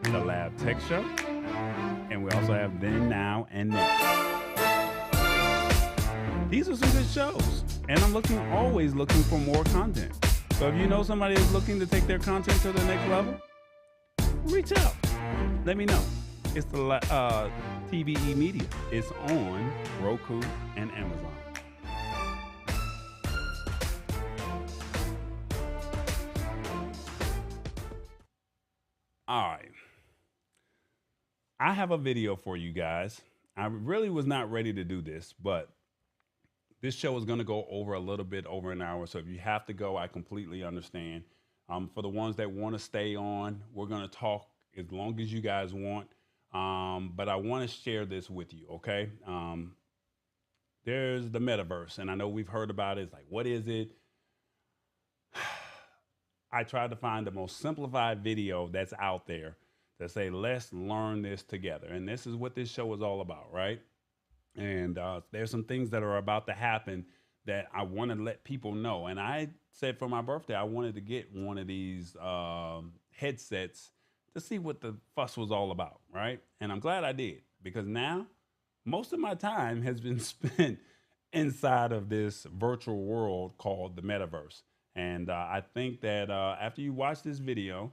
the Lab Tech Show. And we also have Then, Now, and Next. These are some good shows. And I'm always looking for more content. So if you know somebody is looking to take their content to the next level, reach out. Let me know. It's the TBE Media. It's on Roku and Amazon. All right. I have a video for you guys. I really was not ready to do this, but this show is going to go over a little bit over an hour. So if you have to go, I completely understand. For the ones that want to stay on, we're going to talk as long as you guys want. But I want to share this with you, okay? There's the metaverse, and I know we've heard about it. It's like, what is it? I tried to find the most simplified video that's out there to say, let's learn this together. And this is what this show is all about, right? And there's some things that are about to happen that I want to let people know. And I said for my birthday, I wanted to get one of these headsets to see what the fuss was all about, right? And I'm glad I did, because now most of my time has been spent inside of this virtual world called the metaverse. And I think that after you watch this video,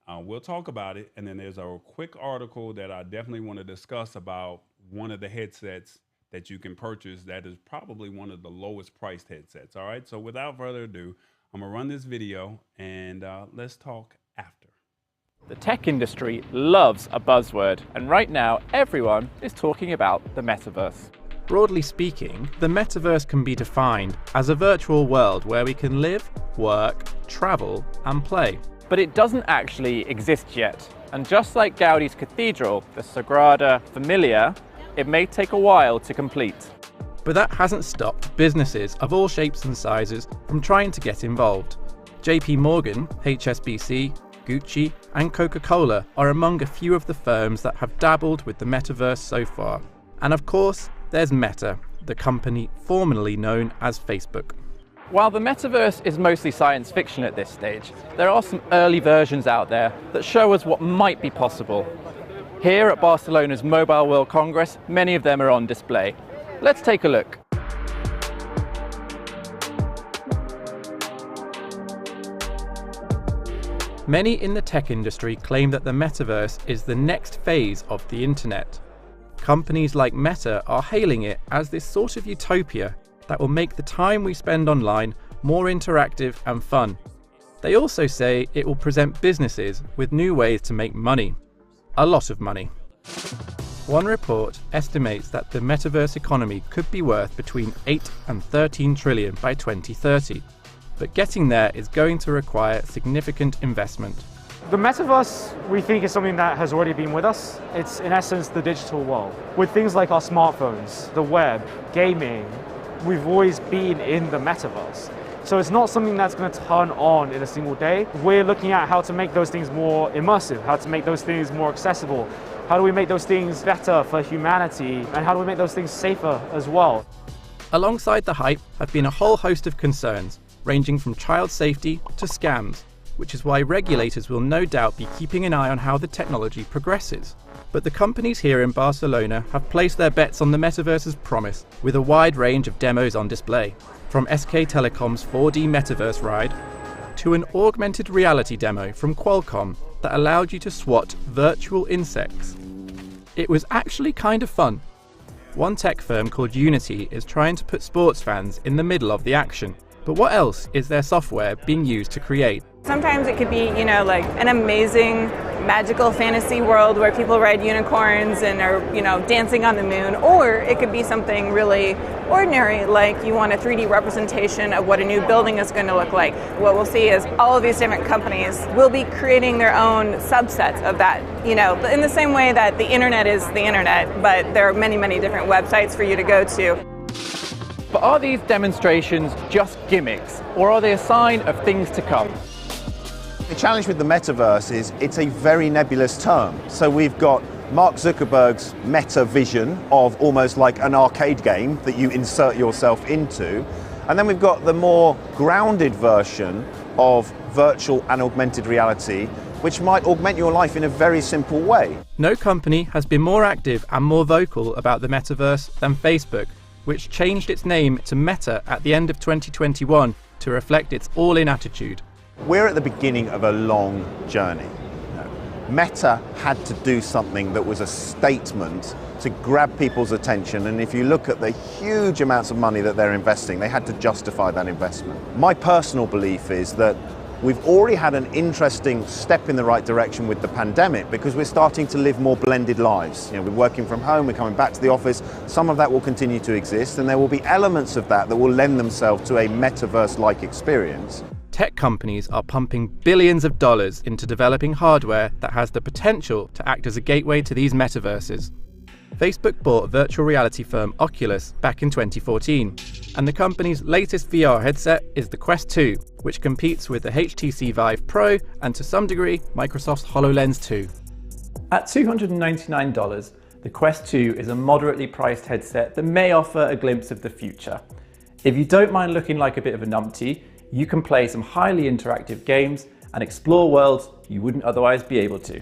we'll talk about it. And then there's a quick article that I definitely want to discuss about one of the headsets that you can purchase that is probably one of the lowest priced headsets. All right. So without further ado, I'm going to run this video and let's talk after. The tech industry loves a buzzword, and right now everyone is talking about the metaverse. Broadly speaking, the metaverse can be defined as a virtual world where we can live, work, travel, and play. But it doesn't actually exist yet. And just like Gaudi's cathedral, the Sagrada Familia, it may take a while to complete. But that hasn't stopped businesses of all shapes and sizes from trying to get involved. JP Morgan, HSBC, Gucci, and Coca-Cola are among a few of the firms that have dabbled with the metaverse so far. And of course, there's Meta, the company formerly known as Facebook. While the metaverse is mostly science fiction at this stage, there are some early versions out there that show us what might be possible. Here at Barcelona's Mobile World Congress, many of them are on display. Let's take a look. Many in the tech industry claim that the metaverse is the next phase of the internet. Companies like Meta are hailing it as this sort of utopia that will make the time we spend online more interactive and fun. They also say it will present businesses with new ways to make money. A lot of money. One report estimates that the metaverse economy could be worth between 8 and 13 trillion by 2030. But getting there is going to require significant investment. The metaverse, we think, is something that has already been with us. It's, in essence, the digital world. With things like our smartphones, the web, gaming, we've always been in the metaverse. So it's not something that's going to turn on in a single day. We're looking at how to make those things more immersive, how to make those things more accessible. How do we make those things better for humanity? And how do we make those things safer as well? Alongside the hype have been a whole host of concerns, ranging from child safety to scams, which is why regulators will no doubt be keeping an eye on how the technology progresses. But the companies here in Barcelona have placed their bets on the metaverse's promise, with a wide range of demos on display, from SK Telecom's 4D metaverse ride to an augmented reality demo from Qualcomm that allowed you to swat virtual insects. It was actually kind of fun. One tech firm called Unity is trying to put sports fans in the middle of the action, But what else is their software being used to create? Sometimes it could be, like an amazing magical fantasy world where people ride unicorns and are, dancing on the moon. Or it could be something really ordinary, like you want a 3D representation of what a new building is going to look like. What we'll see is all of these different companies will be creating their own subsets of that, in the same way that the internet is the internet, but there are many, many different websites for you to go to. But are these demonstrations just gimmicks, or are they a sign of things to come? The challenge with the metaverse is it's a very nebulous term. So we've got Mark Zuckerberg's meta vision of almost like an arcade game that you insert yourself into. And then we've got the more grounded version of virtual and augmented reality, which might augment your life in a very simple way. No company has been more active and more vocal about the metaverse than Facebook, which changed its name to Meta at the end of 2021 to reflect its all-in attitude. We're at the beginning of a long journey. Meta had to do something that was a statement to grab people's attention, and if you look at the huge amounts of money that they're investing, they had to justify that investment. My personal belief is that we've already had an interesting step in the right direction with the pandemic because we're starting to live more blended lives. We're working from home, we're coming back to the office. Some of that will continue to exist, and there will be elements of that that will lend themselves to a metaverse-like experience. Tech companies are pumping billions of dollars into developing hardware that has the potential to act as a gateway to these metaverses. Facebook bought virtual reality firm Oculus back in 2014, and the company's latest VR headset is the Quest 2, which competes with the HTC Vive Pro and to some degree Microsoft's HoloLens 2. At $299, the Quest 2 is a moderately priced headset that may offer a glimpse of the future. If you don't mind looking like a bit of a numpty, you can play some highly interactive games and explore worlds you wouldn't otherwise be able to.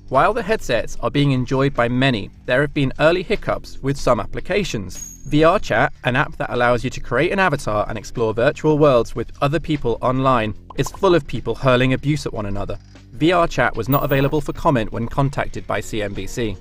While the headsets are being enjoyed by many, there have been early hiccups with some applications. VR Chat, an app that allows you to create an avatar and explore virtual worlds with other people online, is full of people hurling abuse at one another. VR Chat was not available for comment when contacted by CNBC.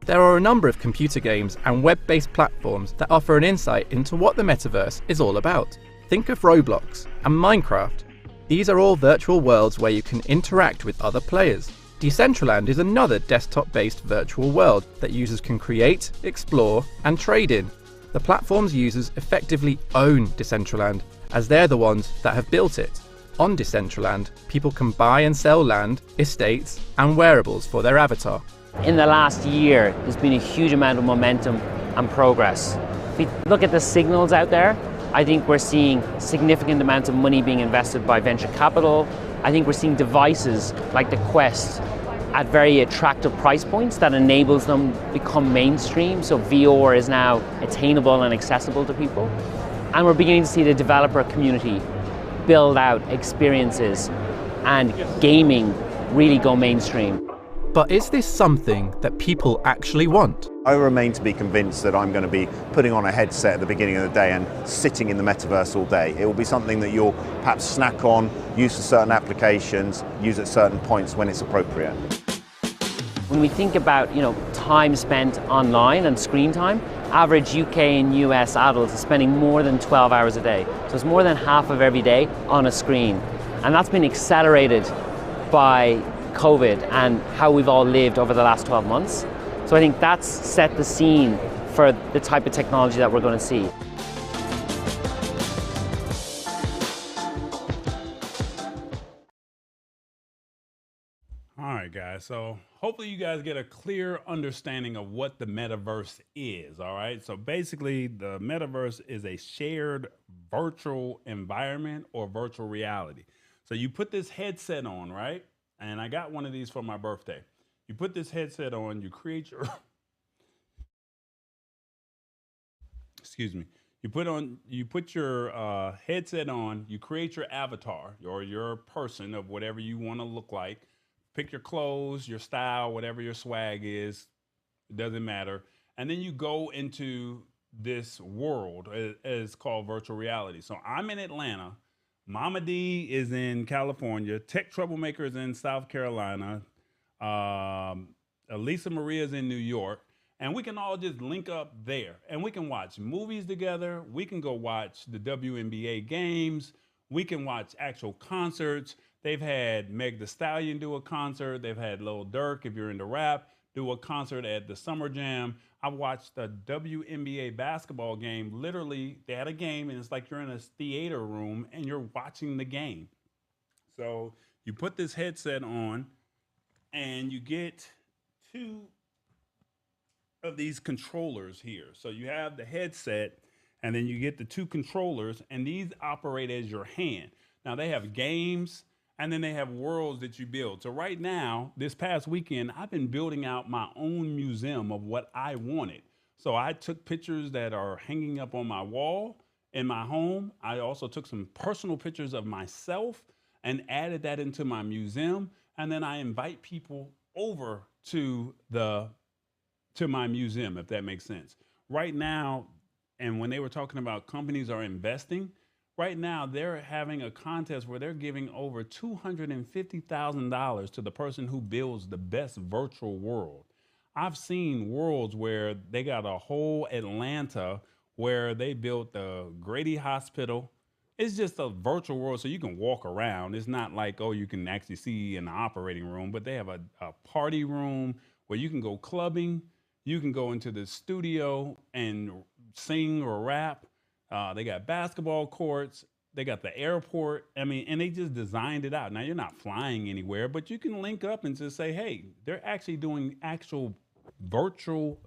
There are a number of computer games and web-based platforms that offer an insight into what the metaverse is all about. Think of Roblox and Minecraft. These are all virtual worlds where you can interact with other players. Decentraland is another desktop-based virtual world that users can create, explore, and trade in. The platform's users effectively own Decentraland, as they're the ones that have built it. On Decentraland, people can buy and sell land, estates, and wearables for their avatar. In the last year, there's been a huge amount of momentum and progress. If we look at the signals out there, I think we're seeing significant amounts of money being invested by venture capital. I think we're seeing devices like the Quest at very attractive price points that enables them to become mainstream. So VR is now attainable and accessible to people. And we're beginning to see the developer community build out experiences and gaming really go mainstream. But is this something that people actually want? I remain to be convinced that I'm going to be putting on a headset at the beginning of the day and sitting in the metaverse all day. It will be something that you'll perhaps snack on, use for certain applications, use at certain points when it's appropriate. When we think about, time spent online and screen time, average UK and US adults are spending more than 12 hours a day. So it's more than half of every day on a screen. And that's been accelerated by COVID and how we've all lived over the last 12 months. So I think that's set the scene for the type of technology that we're going to see. All right, guys. So hopefully you guys get a clear understanding of what the metaverse is. All right. So basically, the metaverse is a shared virtual environment or virtual reality. So you put this headset on, right? And I got one of these for my birthday. You put this headset on, you create your, excuse me. You put your headset on, you create your avatar or your person of whatever you want to look like. Pick your clothes, your style, whatever your swag is, it doesn't matter. And then you go into this world as called virtual reality. So I'm in Atlanta. Mama D is in California. Tech Troublemaker is in South Carolina. Elisa Maria is in New York. And we can all just link up there and we can watch movies together. We can go watch the WNBA games. We can watch actual concerts. They've had Meg Thee Stallion do a concert. They've had Lil Durk, if you're into rap, do a concert at the Summer Jam. I watched the WNBA basketball game. Literally, they had a game and it's like you're in a theater room and you're watching the game. So you put this headset on and you get two of these controllers here. So you have the headset and then you get the two controllers and these operate as your hand. Now they have games and then they have worlds that you build. So right now, this past weekend, I've been building out my own museum of what I wanted. So I took pictures that are hanging up on my wall in my home. I also took some personal pictures of myself and added that into my museum. And then I invite people over to my museum, if that makes sense. Right now, and when they were talking about companies are investing, right now they're having a contest where they're giving over $250,000 to the person who builds the best virtual world. I've seen worlds where they got a whole Atlanta where they built the Grady Hospital. It's just a virtual world so you can walk around. It's not like, oh, you can actually see in the operating room, but they have a party room where you can go clubbing. You can go into the studio and sing or rap. They got basketball courts. They got the airport. I mean, and they just designed it out. Now, you're not flying anywhere, but you can link up and just say, hey, they're actually doing actual virtual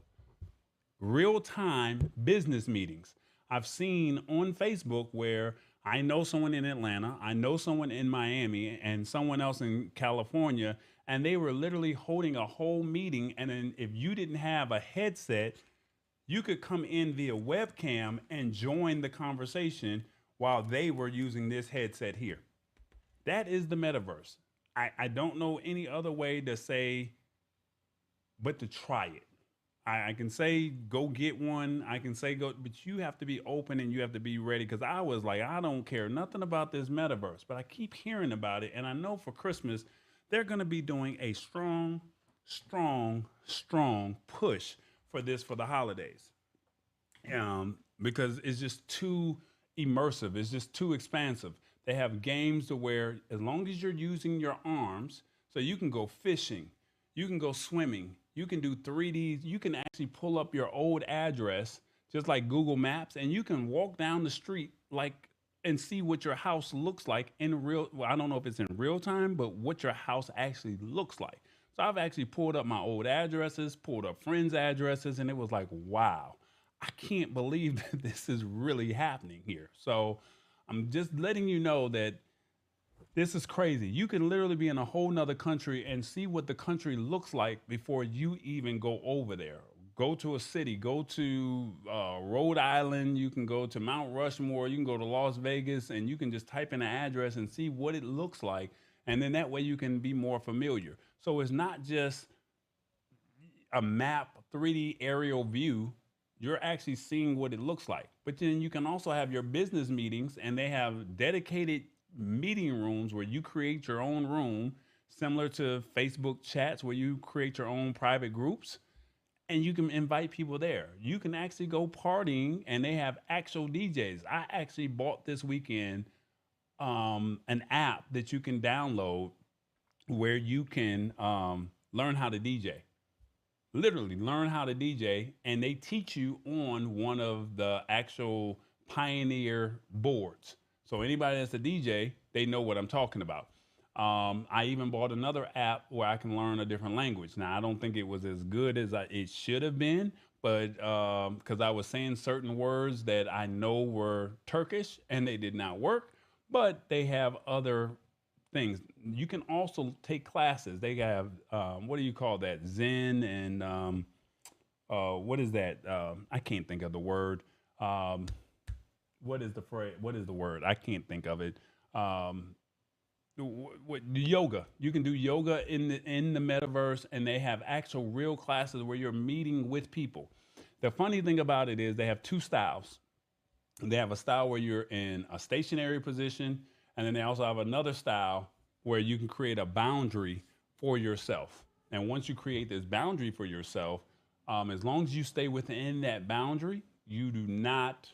real-time business meetings. I've seen on Facebook where I know someone in Atlanta, I know someone in Miami, and someone else in California, and they were literally holding a whole meeting. And then if you didn't have a headset, you could come in via webcam and join the conversation while they were using this headset here. That is the metaverse. I don't know any other way to say, but to try it. I can say, go get one. I can say, go, but you have to be open and you have to be ready. Cause I was like, I don't care nothing about this metaverse, but I keep hearing about it. And I know for Christmas, they're going to be doing a strong push for this for the holidays. Because it's just too immersive. It's just too expansive. They have games to where as long as you're using your arms, so you can go fishing, you can go swimming, you can do 3D, you can actually pull up your old address, just like Google Maps, and you can walk down the street like and see what your house looks like in real, well, I don't know if it's in real time, but what your house actually looks like. So I've actually pulled up my old addresses, pulled up friends' addresses, and it was like, wow, I can't believe that this is really happening here. So I'm just letting you know that this is crazy. You can literally be in a whole nother country and see what the country looks like before you even go over there. Go to a city, go to Rhode Island, you can go to Mount Rushmore, you can go to Las Vegas, and you can just type in an address and see what it looks like. And then that way you can be more familiar. So it's not just a map, 3D aerial view. You're actually seeing what it looks like. But then you can also have your business meetings, and they have dedicated meeting rooms where you create your own room, similar to Facebook chats where you create your own private groups. And you can invite people there. You can actually go partying, and they have actual DJs. I actually bought this weekend an app that you can download where you can learn how to DJ. Literally learn how to DJ, and they teach you on one of the actual Pioneer boards. So anybody that's a DJ, they know what I'm talking about. I even bought another app where I can learn a different language. Now, I don't think it was as good as it should have been, but because I was saying certain words that I know were Turkish and they did not work, but they have other things. You can also take classes. They have, what do you call that? Zen and what is that? I can't think of the word. What is the phrase? What is the word? I can't think of it. Yoga. You can do yoga in the metaverse, and they have actual real classes where you're meeting with people. The funny thing about it is they have two styles. They have a style where you're in a stationary position, and then they also have another style where you can create a boundary for yourself. And once you create this boundary for yourself, As long as you stay within that boundary, you do not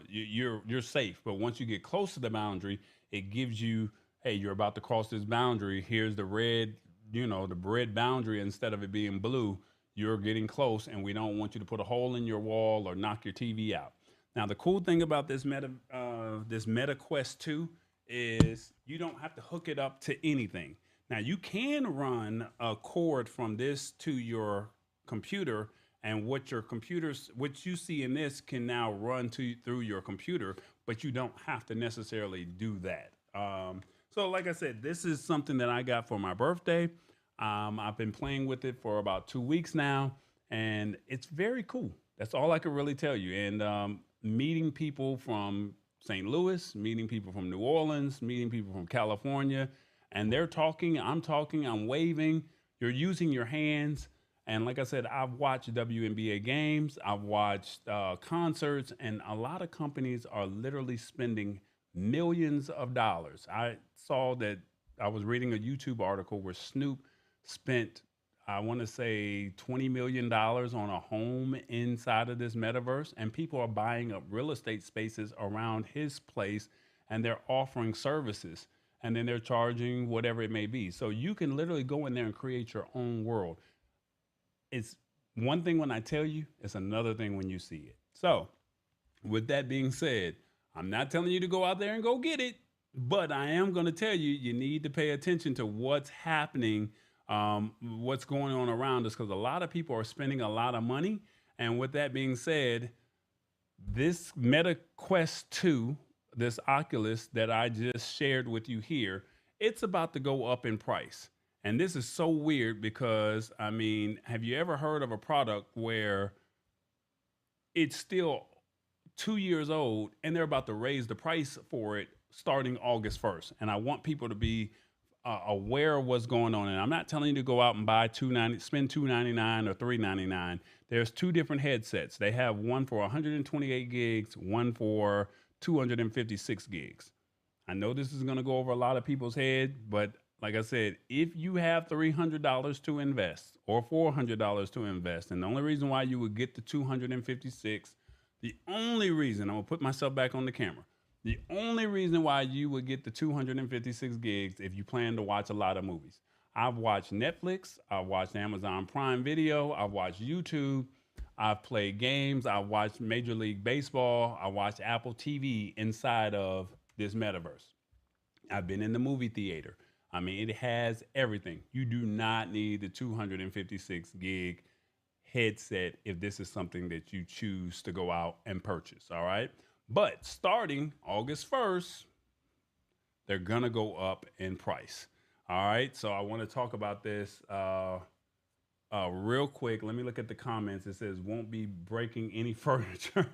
you're safe. But once you get close to the boundary, it gives you, hey, you're about to cross this boundary. Here's the red, the red boundary. Instead of it being blue, you're getting close, and we don't want you to put a hole in your wall or knock your TV out. Now, the cool thing about this Meta Quest 2 is you don't have to hook it up to anything. Now, you can run a cord from this to your computer, and what you see in this can now run through your computer, but you don't have to necessarily do that. So like I said, this is something that I got for my birthday. I've been playing with it for about 2 weeks now, and it's very cool. That's all I can really tell you. And meeting people from St. Louis, meeting people from New Orleans, meeting people from California, and they're talking, I'm waving, you're using your hands. And like I said, I've watched WNBA games, I've watched concerts, and a lot of companies are literally spending millions of dollars. I saw that I was reading a YouTube article where Snoop spent, I want to say, $20 million on a home inside of this metaverse, and people are buying up real estate spaces around his place, and they're offering services, and then they're charging whatever it may be. So you can literally go in there and create your own world. It's one thing when I tell you, it's another thing when you see it. So with that being said, I'm not telling you to go out there and go get it, but I am going to tell you, you need to pay attention to what's happening, what's going on around us, because a lot of people are spending a lot of money. And with that being said, this Meta Quest 2, this Oculus that I just shared with you here, it's about to go up in price. And this is so weird because, I mean, have you ever heard of a product where it's still 2 years old and they're about to raise the price for it starting August 1st? And I want people to be aware of what's going on. And I'm not telling you to go out and spend $299 or $399. There's two different headsets. They have one for 128 gigs, one for 256 gigs. I know this is going to go over a lot of people's head, but like I said, if you have $300 to invest or $400 to invest, and the only reason why you would get the 256, the only reason, I'm going to put myself back on the camera, the only reason why you would get the 256 gigs if you plan to watch a lot of movies. I've watched Netflix, I've watched Amazon Prime Video, I've watched YouTube, I've played games, I've watched Major League Baseball, I watched Apple TV inside of this metaverse. I've been in the movie theater. I mean, it has everything. You do not need the 256 gig headset if this is something that you choose to go out and purchase, all right? But starting August 1st, they're going to go up in price, all right? So I want to talk about this real quick. Let me look at the comments. It says, won't be breaking any furniture.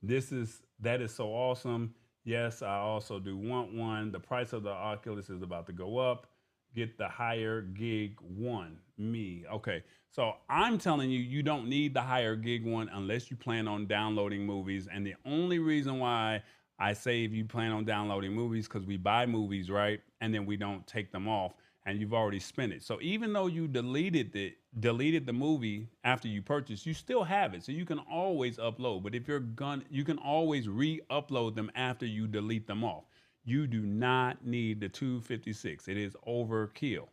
That is so awesome. Yes, I also do want one. The price of the Oculus is about to go up. Get the higher gig one. Me. Okay. So I'm telling you, you don't need the higher gig one unless you plan on downloading movies. And the only reason why I say if you plan on downloading movies, because we buy movies, right? And then we don't take them off, and you've already spent it. So even though you deleted the movie after you purchased, you still have it. So you can always upload. But if you can always re-upload them after you delete them off. You do not need the 256. It is overkill.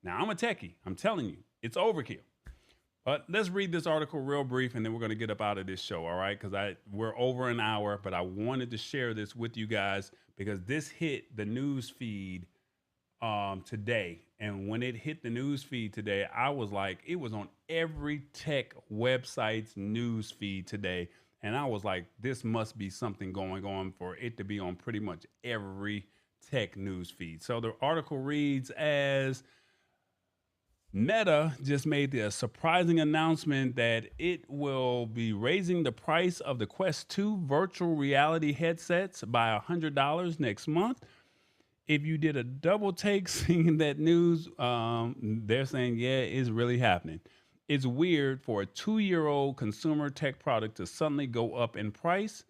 Now, I'm a techie. I'm telling you, it's overkill. But let's read this article real brief, and then we're going to get up out of this show, all right? Because we're over an hour, but I wanted to share this with you guys because this hit the news feed today. And when it hit the news feed today, I was like, it was on every tech website's news feed today. And I was like, this must be something going on for it to be on pretty much every tech news feed. So the article reads as Meta just made the surprising announcement that it will be raising the price of the Quest 2 virtual reality headsets by $100 next month. If you did a double take seeing that news, they're saying, yeah, it's really happening. It's weird for a 2-year-old consumer tech product to suddenly go up in price.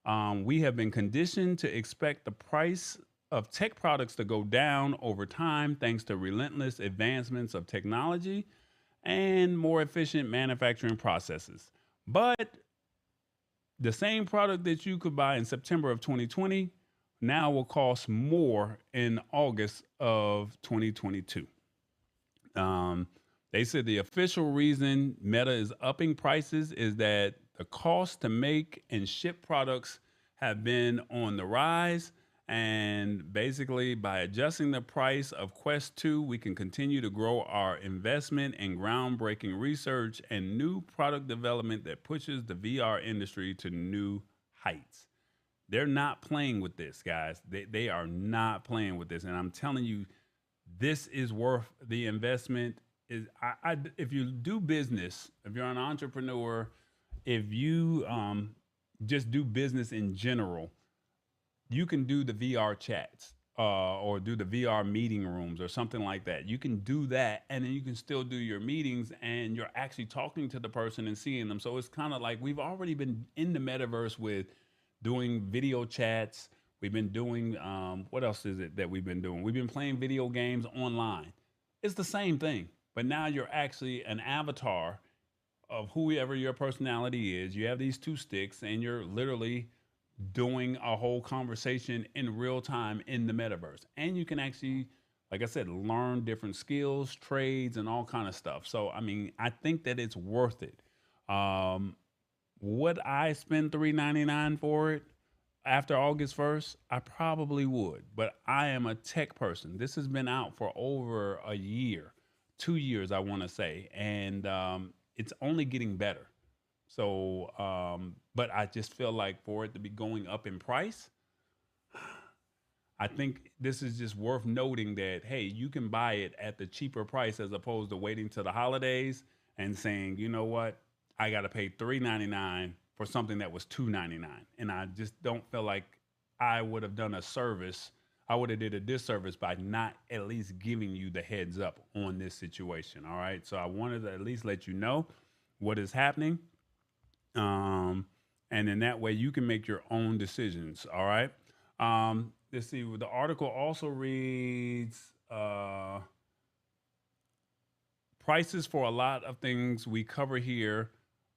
We have been conditioned to expect the price of tech products to go down over time thanks to relentless advancements of technology. and more efficient manufacturing processes. But the same product that you could buy in September of 2020 now will cost more in August of 2022. They said the official reason Meta is upping prices is that the cost to make and ship products have been on the rise. And basically, by adjusting the price of Quest 2, we can continue to grow our investment in groundbreaking research and new product development that pushes the VR industry to new heights. They're not playing with this, guys. They are not playing with this. And I'm telling you, this is worth the investment. If you do business, if you're an entrepreneur, if you just do business in general, you can do the VR chats or do the VR meeting rooms or something like that. You can do that, and then you can still do your meetings, and you're actually talking to the person and seeing them. So it's kind of like we've already been in the metaverse with doing video chats. We've been doing, what else is it that we've been doing? We've been playing video games online. It's the same thing, but now you're actually an avatar of whoever your personality is. You have these two sticks, and you're literally doing a whole conversation in real time in the metaverse. And you can actually, like I said, learn different skills, trades, and all kind of stuff. So, I mean, I think that it's worth it. Would I spend $3.99 for it after August 1st? I probably would, but I am a tech person. This has been out for over a year, 2 years, I want to say, and it's only getting better. So, but I just feel like for it to be going up in price, I think this is just worth noting that, hey, you can buy it at the cheaper price as opposed to waiting till the holidays and saying, you know what, I got to pay $3.99 for something that was $2.99. And I just don't feel like I would have done a service. I would have did a disservice by not at least giving you the heads up on this situation. All right. So I wanted to at least let you know what is happening. And in that way you can make your own decisions. All right. Let's see. The article also reads, prices for a lot of things we cover here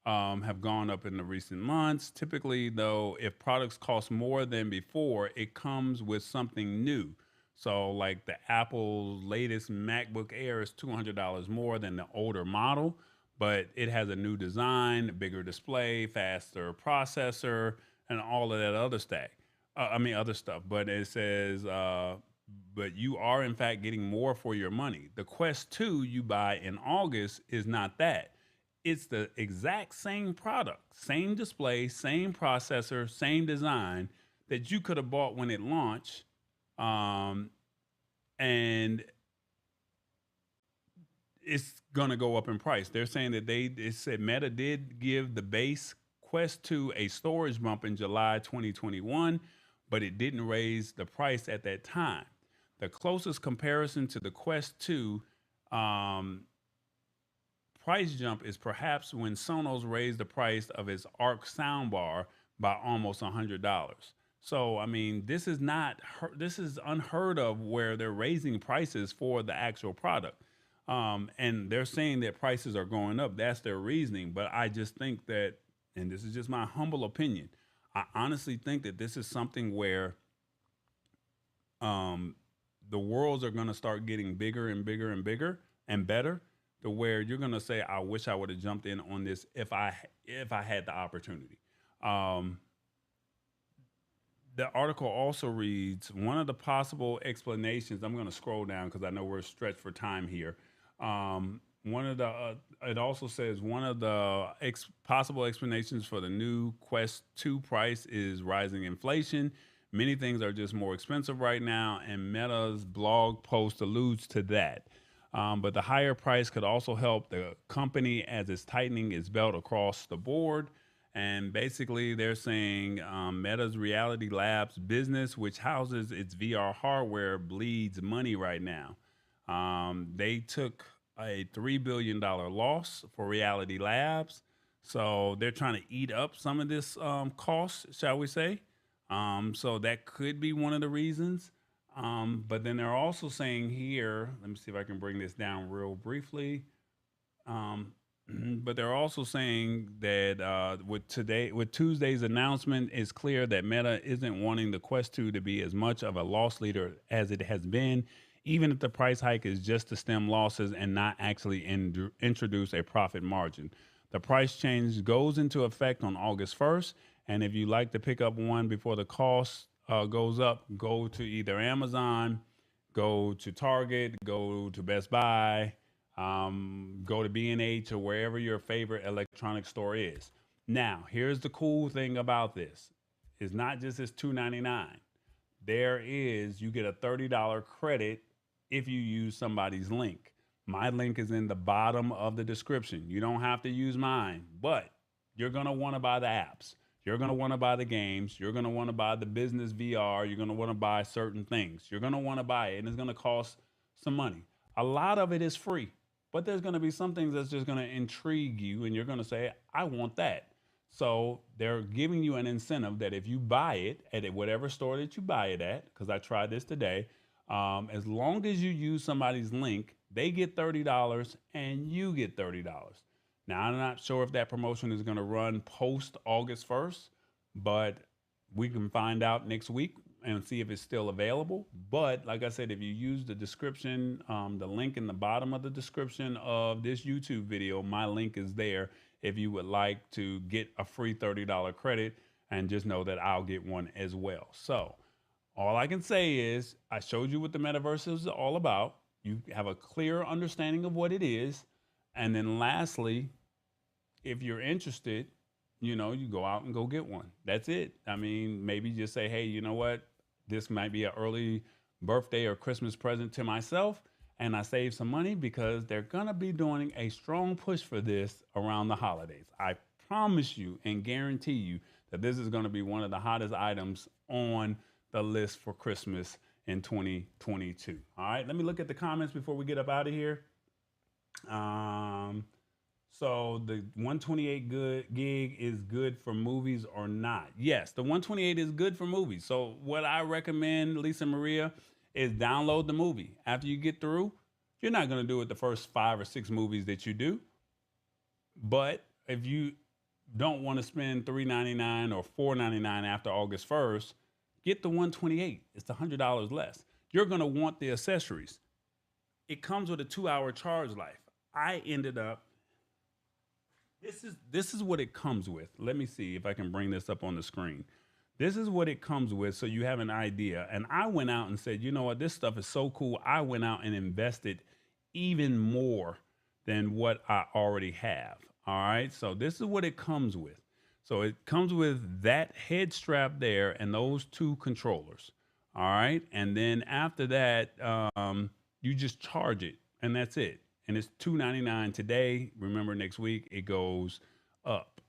have gone up in the recent months. Typically, though, if products cost more than before, it comes with something new. So like the Apple's latest MacBook Air is $200 more than the older model, but it has a new design, a bigger display, faster processor, and all of that other other stuff. But it says, but you are in fact getting more for your money. The Quest 2 you buy in August is not that. It's the exact same product, same display, same processor, same design that you could have bought when it launched. And it's going to go up in price. They're saying that it said Meta did give the base Quest 2 a storage bump in July 2021, but it didn't raise the price at that time. The closest comparison to the Quest 2 price jump is perhaps when Sonos raised the price of its Arc soundbar by almost $100. So, I mean, this is unheard of where they're raising prices for the actual product. And they're saying that prices are going up. That's their reasoning. But I just think that, and this is just my humble opinion, I honestly think that this is something where the worlds are going to start getting bigger and bigger and bigger and better, to where you're going to say, I wish I would have jumped in on this if I had the opportunity. The article also reads, one of the possible explanations, I'm going to scroll down because I know we're stretched for time here. It also says one of the possible explanations for the new Quest 2 price is rising inflation. Many things are just more expensive right now, and Meta's blog post alludes to that. But the higher price could also help the company as it's tightening its belt across the board. And basically, they're saying Meta's Reality Labs business, which houses its VR hardware, bleeds money right now. They took a $3 billion loss for Reality Labs. So they're trying to eat up some of this cost, shall we say. So that could be one of the reasons. But then they're also saying here, let me see if I can bring this down real briefly. But they're also saying that with Tuesday's announcement, it's clear that Meta isn't wanting the Quest 2 to be as much of a loss leader as it has been, even if the price hike is just to stem losses and not actually introduce a profit margin. The price change goes into effect on August 1st, and if you like to pick up one before the cost goes up, go to either Amazon, go to Target, go to Best Buy, go to B&H or wherever your favorite electronic store is. Now, here's the cool thing about this. It's not just this $2.99. You get a $30 credit if you use somebody's link. My link is in the bottom of the description. You don't have to use mine, but you're going to want to buy the apps. You're going to want to buy the games. You're going to want to buy the business VR. You're going to want to buy certain things. You're going to want to buy it, and it's going to cost some money. A lot of it is free, but there's going to be some things that's just going to intrigue you, and you're going to say, I want that. So they're giving you an incentive that if you buy it at whatever store that you buy it at, because I tried this today, as long as you use somebody's link, they get $30 and you get $30. Now, I'm not sure if that promotion is going to run post August 1st, but we can find out next week and see if it's still available. But like I said, if you use the description, the link in the bottom of the description of this YouTube video, my link is there if you would like to get a free $30 credit, and just know that I'll get one as well. So all I can say is I showed you what the metaverse is all about. You have a clear understanding of what it is. And then lastly, if you're interested, you go out and go get one. That's it. I mean, maybe just say, hey, you know what? This might be an early birthday or Christmas present to myself, and I save some money because they're going to be doing a strong push for this around the holidays. I promise you and guarantee you that this is going to be one of the hottest items on the list for Christmas in 2022. All right, let me look at the comments before we get up out of here. So the 128 gig is good for movies or not? Yes, the 128 is good for movies. So what I recommend, Lisa Maria, is download the movie. After you get through, you're not going to do it the first 5 or 6 movies that you do. But if you don't want to spend $3.99 or $4.99 after August 1st, get the 128. It's $100 less. You're going to want the accessories. It comes with a 2-hour charge life. I ended up, this is what it comes with. Let me see if I can bring this up on the screen. This is what it comes with, so you have an idea. And I went out and said, you know what, this stuff is so cool. I went out and invested even more than what I already have. All right, so this is what it comes with. So it comes with that head strap there and those 2 controllers. All right, and then after that, you just charge it, and that's it. And it's $2.99 today. Remember, next week it goes up.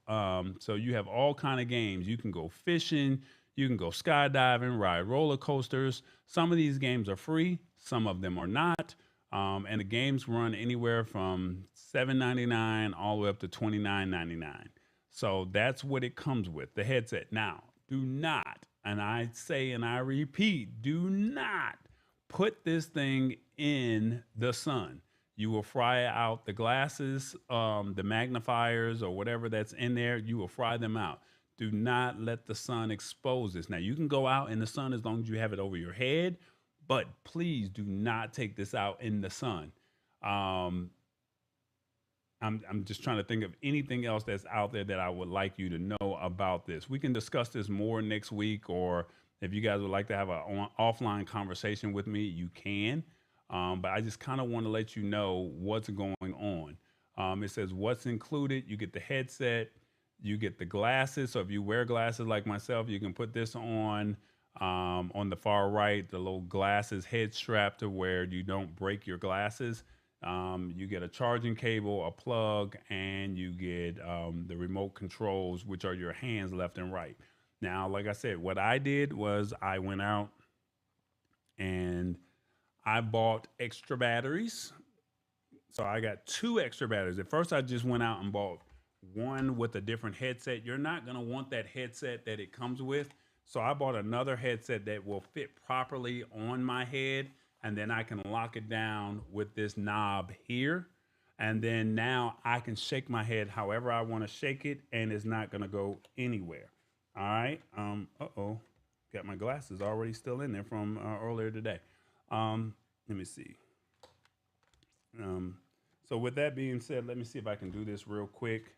So you have all kind of games. You can go fishing, you can go skydiving, ride roller coasters. Some of these games are free, some of them are not. And the games run anywhere from $7.99 all the way up to $29.99. So that's what it comes with, the headset. Now, do not, and I say and I repeat, do not put this thing in the sun. You will fry out the glasses, the magnifiers or whatever that's in there. You will fry them out. Do not let the sun expose this. Now, you can go out in the sun as long as you have it over your head, but please do not take this out in the sun. I'm just trying to think of anything else that's out there that I would like you to know about this. We can discuss this more next week, or if you guys would like to have an offline conversation with me, you can. But I just kind of want to let you know what's going on. It says what's included. You get the headset, you get the glasses. So if you wear glasses like myself, you can put this on the far right, the little glasses head strap to where you don't break your glasses. You get a charging cable, a plug, and you get the remote controls, which are your hands left and right. Now, like I said, what I did was I went out and I bought extra batteries. So I got 2 extra batteries. At first, I just went out and bought one with a different headset. You're not going to want that headset that it comes with. So I bought another headset that will fit properly on my head, and then I can lock it down with this knob here. And then now I can shake my head however I want to shake it, and it's not going to go anywhere. All right. Uh-oh. Got my glasses already still in there from earlier today. Let me see. So with that being said, let me see if I can do this real quick.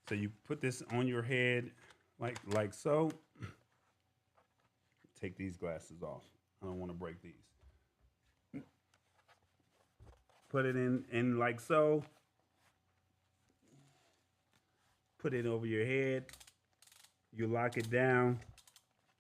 So you put this on your head like so. Take these glasses off. I don't want to break these. Put it in like so. Put it over your head. You lock it down,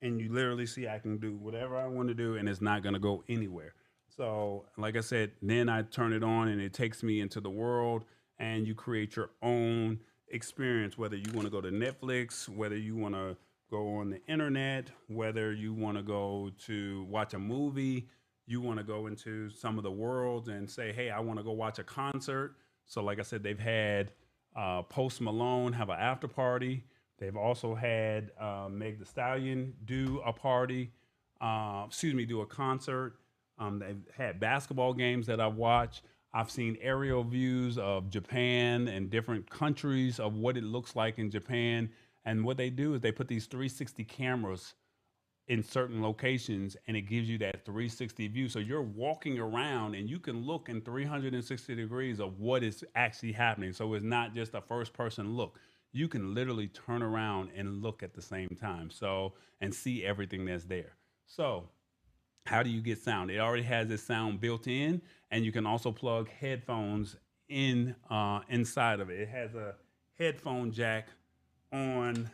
and you literally see I can do whatever I want to do, and it's not going to go anywhere. So, like I said, then I turn it on, and it takes me into the world, and you create your own experience, whether you want to go to Netflix, whether you want to go on the internet, whether you want to go to watch a movie, you want to go into some of the worlds and say, hey, I want to go watch a concert. So like I said, they've had Post Malone have an after party. They've also had Meg Thee Stallion do a party, do a concert. They've had basketball games that I've watched. I've seen aerial views of Japan and different countries of what it looks like in Japan. And what they do is they put these 360 cameras in certain locations, and it gives you that 360 view. So you're walking around and you can look in 360 degrees of what is actually happening. So it's not just a first person look. You can literally turn around and look at the same time. So, and see everything that's there. So how do you get sound? It already has this sound built in, and you can also plug headphones in inside of it. It has a headphone jack on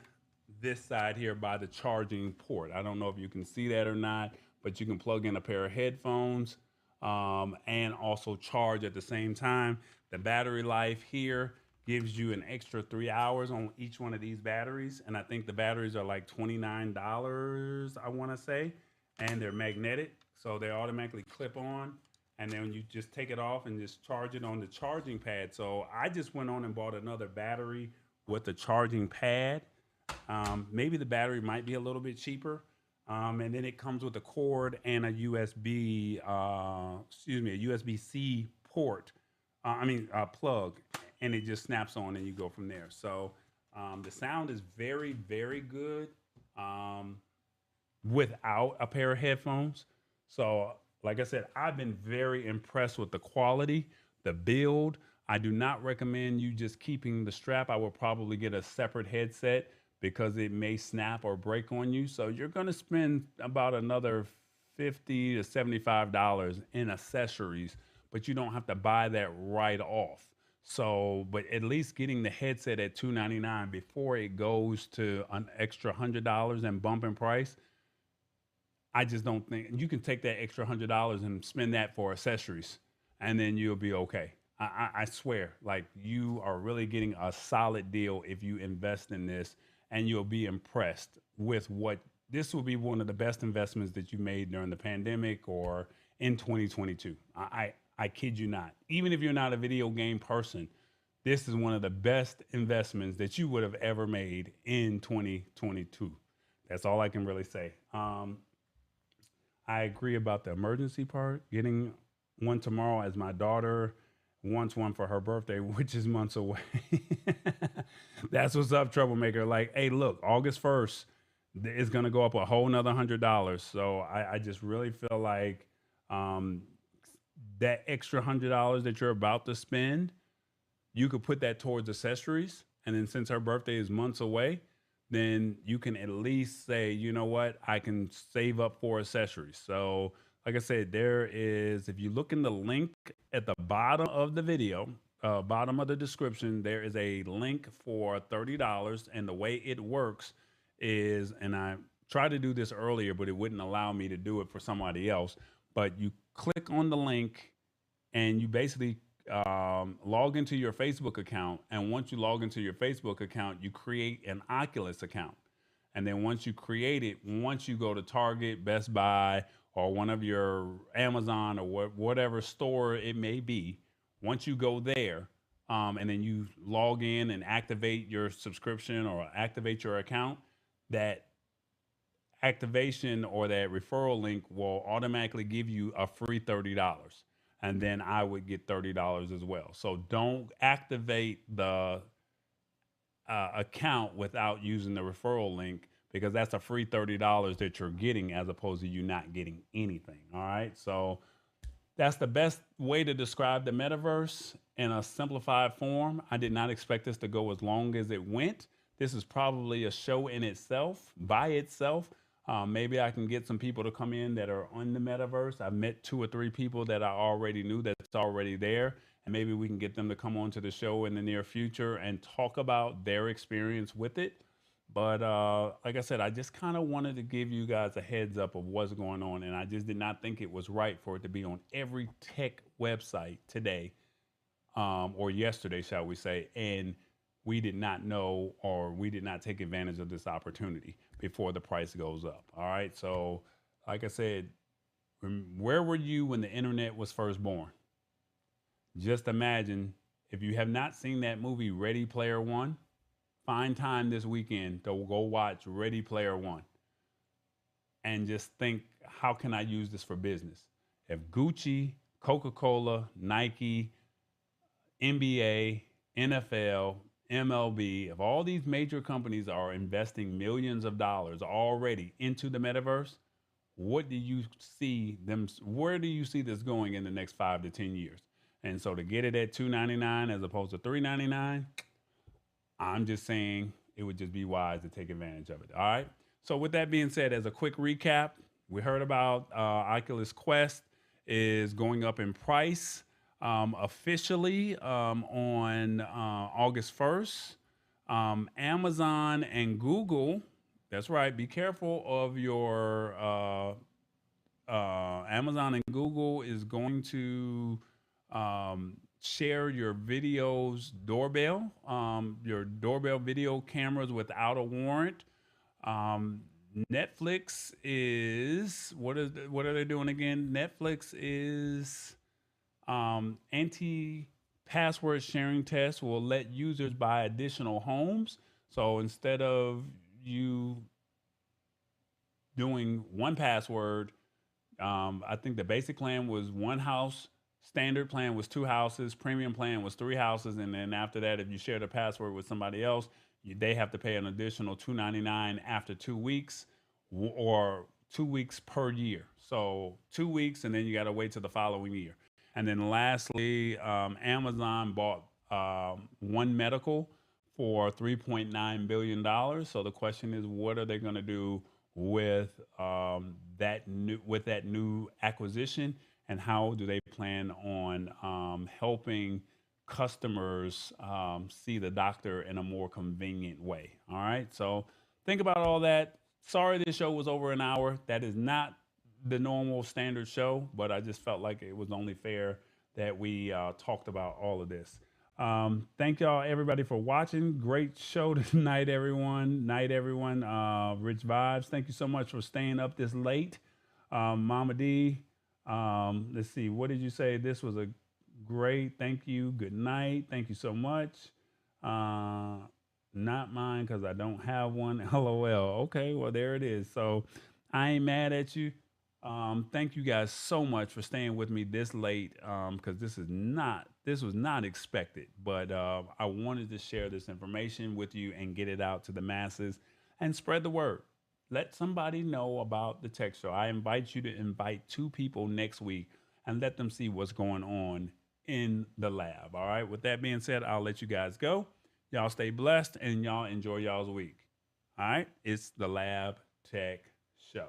this side here by the charging port. I don't know if you can see that or not, but you can plug in a pair of headphones and also charge at the same time. The battery life here gives you an extra 3 hours on each one of these batteries. And I think the batteries are like $29, I want to say. And they're magnetic, so they automatically clip on. And then you just take it off and just charge it on the charging pad. So I just went on and bought another battery with the charging pad. Maybe the battery might be a little bit cheaper. And then it comes with a cord and a USB-C port. Plug, and it just snaps on and you go from there. So the sound is very, very good without a pair of headphones. So like I said, I've been very impressed with the quality, the build. I do not recommend you just keeping the strap. I will probably get a separate headset because it may snap or break on you. So you're going to spend about another $50 to $75 in accessories, but you don't have to buy that right off. So, but at least getting the headset at $299 before it goes to an extra $100 and bump in price, I just don't think you can take that extra $100 and spend that for accessories, and then you'll be okay. I swear, like, you are really getting a solid deal if you invest in this, and you'll be impressed with what this will be one of the best investments that you made during the pandemic or in 2022. I kid you not. Even if you're not a video game person, this is one of the best investments that you would have ever made in 2022. That's all I can really say. I agree about the emergency part. Getting one tomorrow, as my daughter wants one for her birthday, which is months away. That's what's up, troublemaker. Like, hey, look, August 1st, it's going to go up a whole nother $100. So I just really feel like that extra $100 that you're about to spend, you could put that towards accessories. And then since her birthday is months away, then you can at least say, you know what, I can save up for accessories. So like I said, there is, if you look in the link at the bottom of the video, bottom of the description, there is a link for $30. And the way it works is, and I tried to do this earlier, but it wouldn't allow me to do it for somebody else. But you click on the link and you basically log into your Facebook account. And once you log into your Facebook account, you create an Oculus account. And then once you create it, once you go to Target, Best Buy, or one of your Amazon or whatever store it may be, once you go there and then you log in and activate your subscription or activate your account, that activation or that referral link will automatically give you a free $30. and then I would get $30 as well. So don't activate the account without using the referral link, because that's a free $30 that you're getting as opposed to you not getting anything. All right. So that's the best way to describe the metaverse in a simplified form. I did not expect this to go as long as it went. This is probably a show in itself, by itself. Maybe I can get some people to come in that are on the metaverse. I've met 2 or 3 people that I already knew that's already there. And maybe we can get them to come on to the show in the near future and talk about their experience with it. But like I said, I just kind of wanted to give you guys a heads up of what's going on. And I just did not think it was right for it to be on every tech website today, or yesterday, shall we say. And we did not know, or we did not take advantage of this opportunity before the price goes up. All right. So like I said, where were you when the internet was first born? Just imagine, if you have not seen that movie Ready Player One, find time this weekend to go watch Ready Player One and just think, how can I use this for business? If Gucci, Coca-Cola, Nike, NBA, NFL, MLB, if all these major companies are investing millions of dollars already into the metaverse, what do you see them, where do you see this going in the next 5 to 10 years? And so to get it at $299 as opposed to $399, I'm just saying it would just be wise to take advantage of it. All right. So with that being said, as a quick recap, we heard about Oculus Quest is going up in price officially on August 1st. Amazon and Google, that's right, be careful of your Amazon and Google is going to share your doorbell video cameras without a warrant. Netflix is, what are they doing again? Netflix is anti-password sharing tests will let users buy additional homes. So instead of you doing one password, I think the basic plan was 1 house. Standard plan was 2 houses, premium plan was 3 houses, and then after that, if you share the password with somebody else, they have to pay an additional $2.99 after 2 weeks, or 2 weeks per year. So 2 weeks, and then you got to wait till the following year. And then lastly, Amazon bought One Medical for $3.9 billion. So the question is, what are they going to do with that new acquisition? And how do they plan on helping customers see the doctor in a more convenient way? All right. So think about all that. Sorry this show was over an hour. That is not the normal standard show, but I just felt like it was only fair that we talked about all of this. Thank y'all, everybody, for watching. Great show tonight, everyone. Night, everyone. Rich Vibes, thank you so much for staying up this late. Mama D, let's see, what did you say? This was a great, thank you, good night, thank you so much. Not mine because I don't have one. LOL. Okay, well, there it is. So I ain't mad at you. Thank you guys so much for staying with me this late, because this was not expected, but I wanted to share this information with you and get it out to the masses and spread the word. Let somebody know about the tech show. I invite you to invite 2 people next week and let them see what's going on in the lab. All right. With that being said, I'll let you guys go. Y'all stay blessed and y'all enjoy y'all's week. All right. It's the Lab Tech Show.